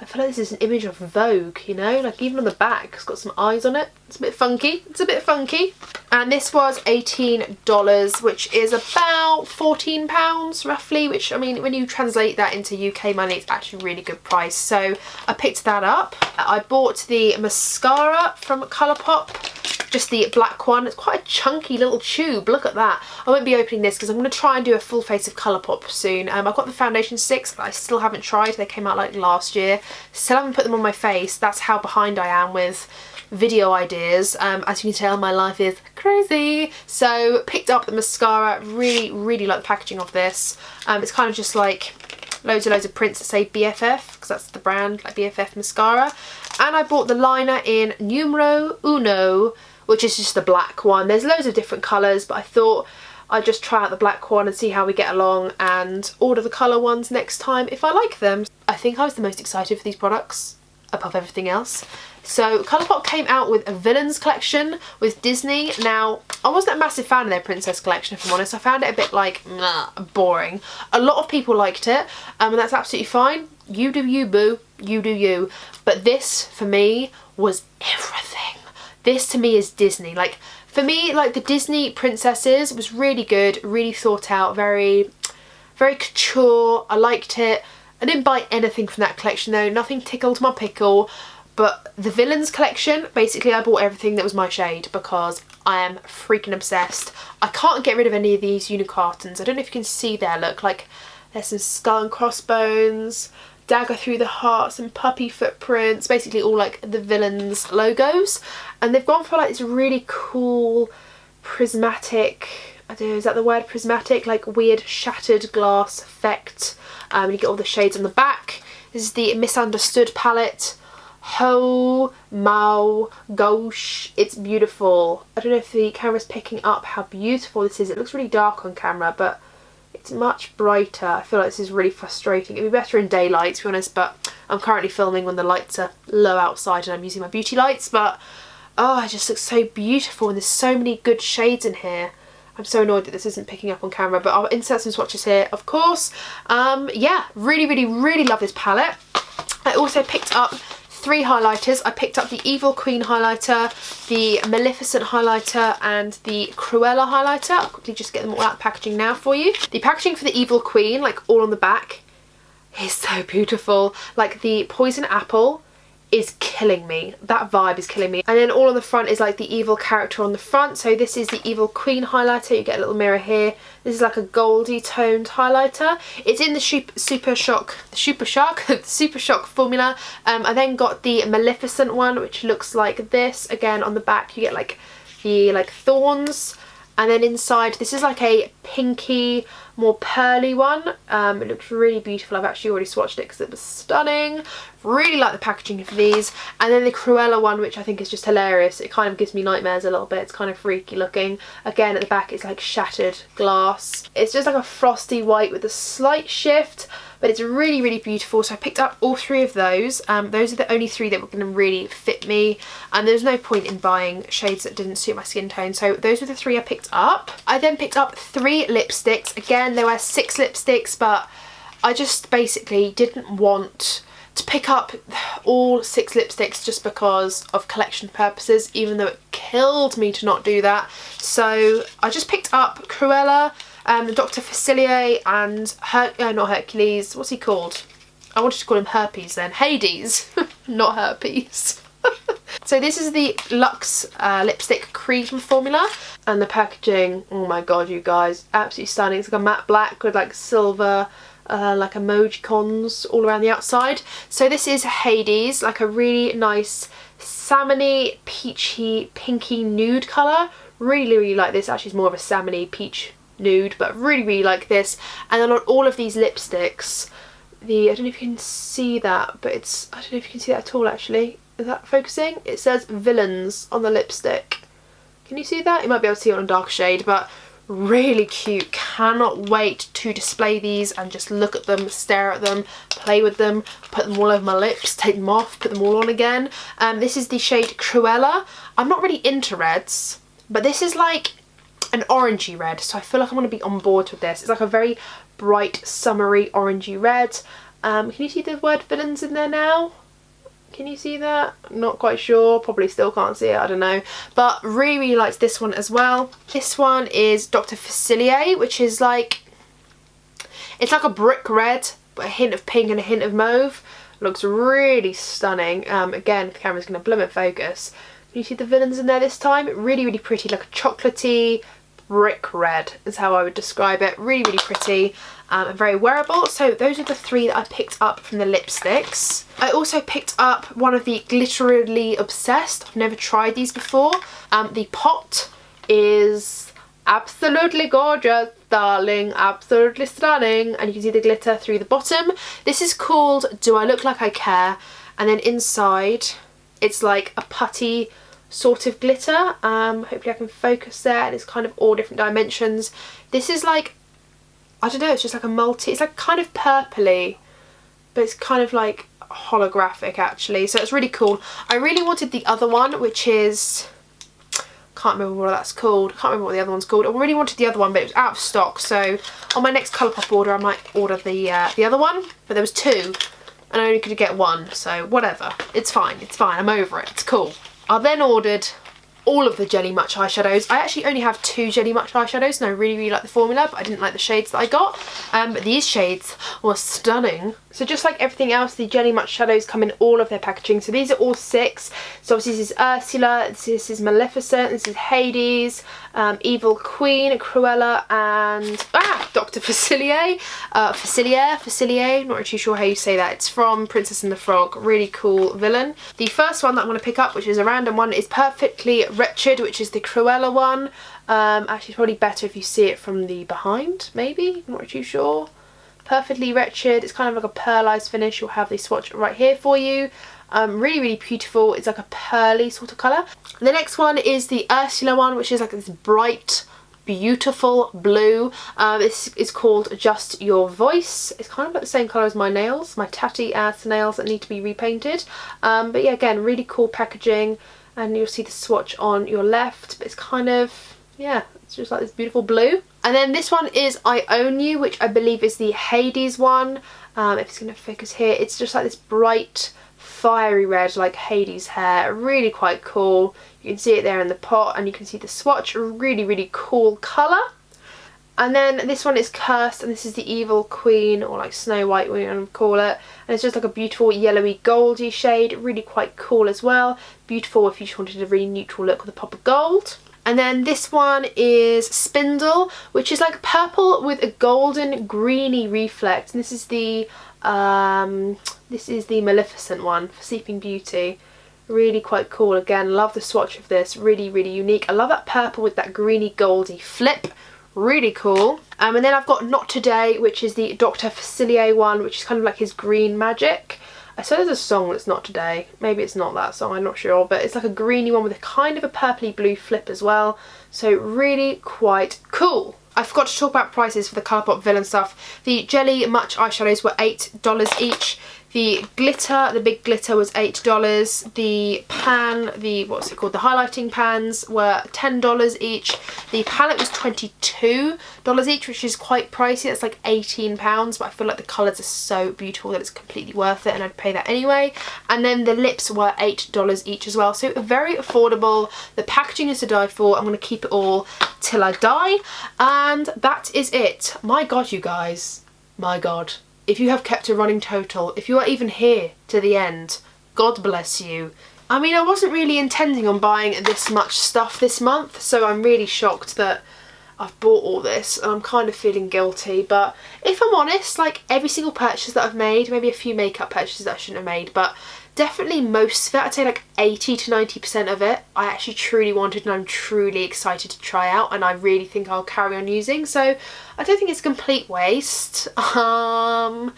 I feel like this is an image of Vogue, you know, like even on the back it's got some eyes on it. It's a bit funky, it's a bit funky. And this was $18, which is about £14 roughly, which, I mean, when you translate that into UK money, it's actually a really good price, so I picked that up. I bought the mascara from Colourpop, just the black one. It's quite a chunky little tube, look at that. I won't be opening this because I'm going to try and do a full face of Colourpop soon. I've got the foundation sticks, but I still haven't tried. They came out like last year. Still haven't put them on my face. That's how behind I am with video ideas. As you can tell, my life is crazy. So picked up the mascara. Really like the packaging of this. It's kind of just like loads of prints that say BFF, because that's the brand, like BFF mascara. And I bought the liner in Numero Uno, which is just the black one. There's loads of different colours, but I thought I'd just try out the black one and see how we get along and order the colour ones next time if I like them. I think I was the most excited for these products above everything else. So Colourpop came out with a villains collection with Disney. Now, I wasn't a massive fan of their princess collection, if I'm honest. I found it a bit like, boring. A lot of people liked it, and that's absolutely fine. You do you, boo. You do you. But this, for me, was everything. This, to me, is Disney. Like, for me, like, the Disney princesses was really good, really thought out, very couture. I liked it. I didn't buy anything from that collection, though. Nothing tickled my pickle. But the villains collection, basically I bought everything that was my shade because I am freaking obsessed. I can't get rid of any of these unicartons. I don't know if you can see there, look, like there's some skull and crossbones, dagger through the heart, some puppy footprints, basically all like the villains logos. And they've gone for like this really cool prismatic, I don't know, is that the word, prismatic, like weird shattered glass effect. You get all the shades on the back. This is the Misunderstood palette. Oh my gosh, it's beautiful. I don't know if the camera's picking up how beautiful this is. It looks really dark on camera, but it it's much brighter. I feel like this is really frustrating. It'd be better in daylight, to be honest, but I'm currently filming when the lights are low outside and I'm using my beauty lights, but oh, it just looks so beautiful and there's so many good shades in here. I'm so annoyed that this isn't picking up on camera, but I'll insert some swatches here, of course. Yeah, really love this palette. I also picked up 3 highlighters. I picked up the Evil Queen highlighter, the Maleficent highlighter, and the Cruella highlighter. I'll quickly just get them all out of packaging now for you. The packaging for the Evil Queen, like all on the back, is so beautiful. Like the Poison Apple is killing me. That vibe is killing me. And then all on the front is like the evil character on the front. So this is the Evil Queen highlighter. You get a little mirror here. This is like a goldy toned highlighter. It's in the Super Shock formula. I then got the Maleficent one, which looks like this. Again, on the back you get like the thorns. And then inside, this is like a pinky, more pearly one. It looks really beautiful. I've actually already swatched it because it was stunning. Really like the packaging of these. And then the Cruella one, which I think is just hilarious. It kind of gives me nightmares a little bit. It's kind of freaky looking. Again, at the back it's like shattered glass. It's just like a frosty white with a slight shift, but it's really beautiful. So I picked up all 3 of those. Those are the only 3 that were going to really fit me, and there's no point in buying shades that didn't suit my skin tone. So those were the 3 I picked up. I then picked up 3 lipsticks. Again, there were 6 lipsticks, but I just basically didn't want to pick up all 6 lipsticks just because of collection purposes, even though it killed me to not do that. So I just picked up Cruella, Dr. Facilier, and not Hercules, what's he called? I wanted to call him Herpes then. Hades, not Herpes. So this is the Luxe lipstick cream formula, and the packaging, oh my god you guys, absolutely stunning. It's like a matte black with like silver like emojicons all around the outside. So this is Hades, like a really nice salmony, peachy, pinky nude colour. Really like this. Actually, it's more of a salmony peach nude, but really like this. And then on all of these lipsticks, I don't know if you can see that, but I don't know if you can see that at all actually. Is that focusing? It says Villains on the lipstick. Can you see that? You might be able to see it on a dark shade, but really cute. Cannot wait to display these and just look at them, stare at them, play with them, put them all over my lips, take them off, put them all on again. This is the shade Cruella. I'm not really into reds, but this is like an orangey red, so I feel like I'm going to be on board with this. It's like a very bright, summery, orangey red. Can you see the word Villains in there now? Can you see that? I'm not quite sure. Probably still can't see it. I don't know. But really liked this one as well. This one is Dr. Facilier, which is like, it's like a brick red, but a hint of pink and a hint of mauve. Looks really stunning. Again, the camera's going to blow it focus. Can you see the villains in there this time? Really pretty, like a chocolatey brick red is how I would describe it. Really pretty. And very wearable. So those are the 3 that I picked up from the lipsticks. I also picked up one of the Glitterily Obsessed. I've never tried these before. The pot is absolutely gorgeous, darling, absolutely stunning, and you can see the glitter through the bottom. This is called Do I Look Like I Care? And then inside it's like a putty sort of glitter. Hopefully I can focus there, and it's kind of all different dimensions. This is like, I don't know, it's just like a it's like kind of purpley, but it's kind of like holographic actually, so it's really cool. I really wanted the other one, which is, can't remember what that's called, can't remember what the other one's called. I really wanted the other one, but it was out of stock, so on my next Colourpop order I might order the other one, but there was 2 and I only could get 1, so whatever, it's fine, I'm over it, it's cool. I then ordered all of the Jelly Much eyeshadows. I actually only have 2 Jelly Much eyeshadows, and I really like the formula, but I didn't like the shades that I got. But these shades were stunning. So just like everything else, the Jelly Much shadows come in all of their packaging. So these are all 6. So obviously this is Ursula, this is Maleficent, this is Hades, Evil Queen, Cruella, and Dr. Facilier. Facilier, not really too sure how you say that. It's from Princess and the Frog. Really cool villain. The first one that I'm going to pick up, which is a random one, is Perfectly Wretched, which is the Cruella one. Actually, it's probably better if you see it from the behind, maybe. I'm not too sure. Perfectly Wretched. It's kind of like a pearlized finish. You'll have the swatch right here for you. Really beautiful. It's like a pearly sort of colour. The next one is the Ursula one, which is like this bright beautiful blue. This is called Just Your Voice. It's kind of like the same colour as my nails, my tatty ass nails that need to be repainted. But yeah, again, really cool packaging, and you'll see the swatch on your left, but it's kind of, yeah, it's just like this beautiful blue. And then this one is I Own You, which I believe is the Hades one. If it's going to focus here, it's just like this bright fiery red like Hades hair, really quite cool. You can see it there in the pot, and you can see the swatch, really cool colour. And then this one is Cursed, and this is the Evil Queen, or like Snow White, we want to call it. And it's just like a beautiful yellowy goldy shade, really quite cool as well. Beautiful if you just wanted a really neutral look with a pop of gold. And then this one is Spindle, which is like purple with a golden greeny reflect. And this is the Maleficent one for Sleeping Beauty. Really quite cool. Again, love the swatch of this. Really unique. I love that purple with that greeny goldy flip. Really cool. And then I've got Not Today, which is the Dr. Facilier one, which is kind of like his green magic. I saw there's a song that's Not Today. Maybe it's not that song, I'm not sure. But it's like a greeny one with a kind of a purpley blue flip as well. So really quite cool. I forgot to talk about prices for the Colourpop Villain stuff. The Jelly Much eyeshadows were $8 each. The glitter, the big glitter, was $8. The pan, the highlighting pans were $10 each. The palette was $22 each, which is quite pricey. That's like £18, but I feel like the colours are so beautiful that it's completely worth it, and I'd pay that anyway. And then the lips were $8 each as well, so very affordable. The packaging is to die for. I'm going to keep it all till I die, and that is it. My god, you guys, my god. If you have kept a running total, if you are even here to the end, God bless you. I mean, I wasn't really intending on buying this much stuff this month, so I'm really shocked that I've bought all this, and I'm kind of feeling guilty. But if I'm honest, like every single purchase that I've made, maybe a few makeup purchases that I shouldn't have made, but definitely most of it, I'd say like 80 to 90% of it, I actually truly wanted, and I'm truly excited to try out, and I really think I'll carry on using. So I don't think it's a complete waste. So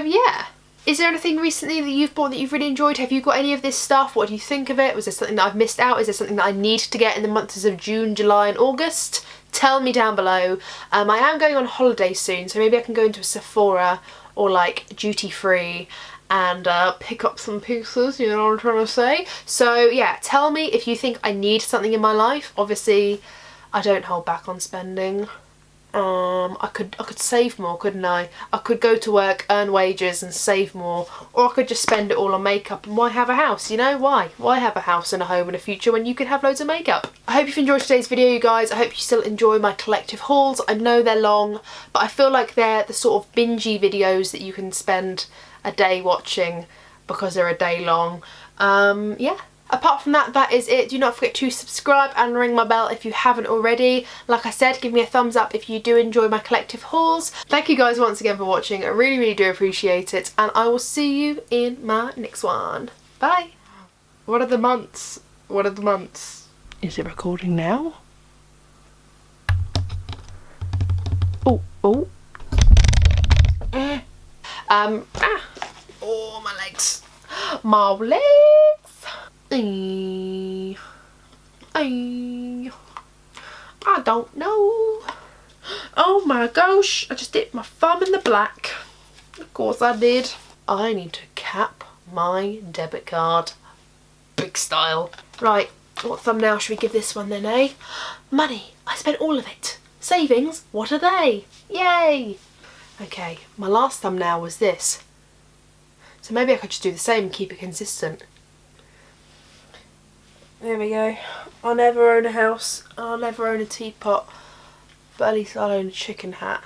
yeah. Is there anything recently that you've bought that you've really enjoyed? Have you got any of this stuff? What do you think of it? Was there something that I've missed out? Is there something that I need to get in the months of June, July and August? Tell me down below. I am going on holiday soon, so maybe I can go into a Sephora or like duty free and pick up some pieces, you know what I'm trying to say? So yeah, tell me if you think I need something in my life. Obviously, I don't hold back on spending. I could save more, couldn't I? I could go to work, earn wages and save more, or I could just spend it all on makeup. And why have a house, you know? Why have a house and a home in the future when you could have loads of makeup? I hope you've enjoyed today's video, you guys. I hope you still enjoy my collective hauls. I know they're long, but I feel like they're the sort of bingey videos that you can spend a day watching because they're a day long. Yeah. Apart from that, that is it. Do not forget to subscribe and ring my bell if you haven't already. Like I said, give me a thumbs up if you do enjoy my collective hauls. Thank you guys once again for watching. I really do appreciate it, and I will see you in my next one. Bye. What are the months? What are the months? Is it recording now? Oh. Oh, my legs. My legs. I don't know. Oh my gosh, I just dipped my thumb in the black. Of course I did. I need to cap my debit card. Big style. Right, what thumbnail should we give this one then, eh? Money. I spent all of it. Savings. What are they? Yay. Okay, my last thumbnail was this. So maybe I could just do the same and keep it consistent. There we go. I'll never own a house. I'll never own a teapot. But at least I'll own a chicken hat.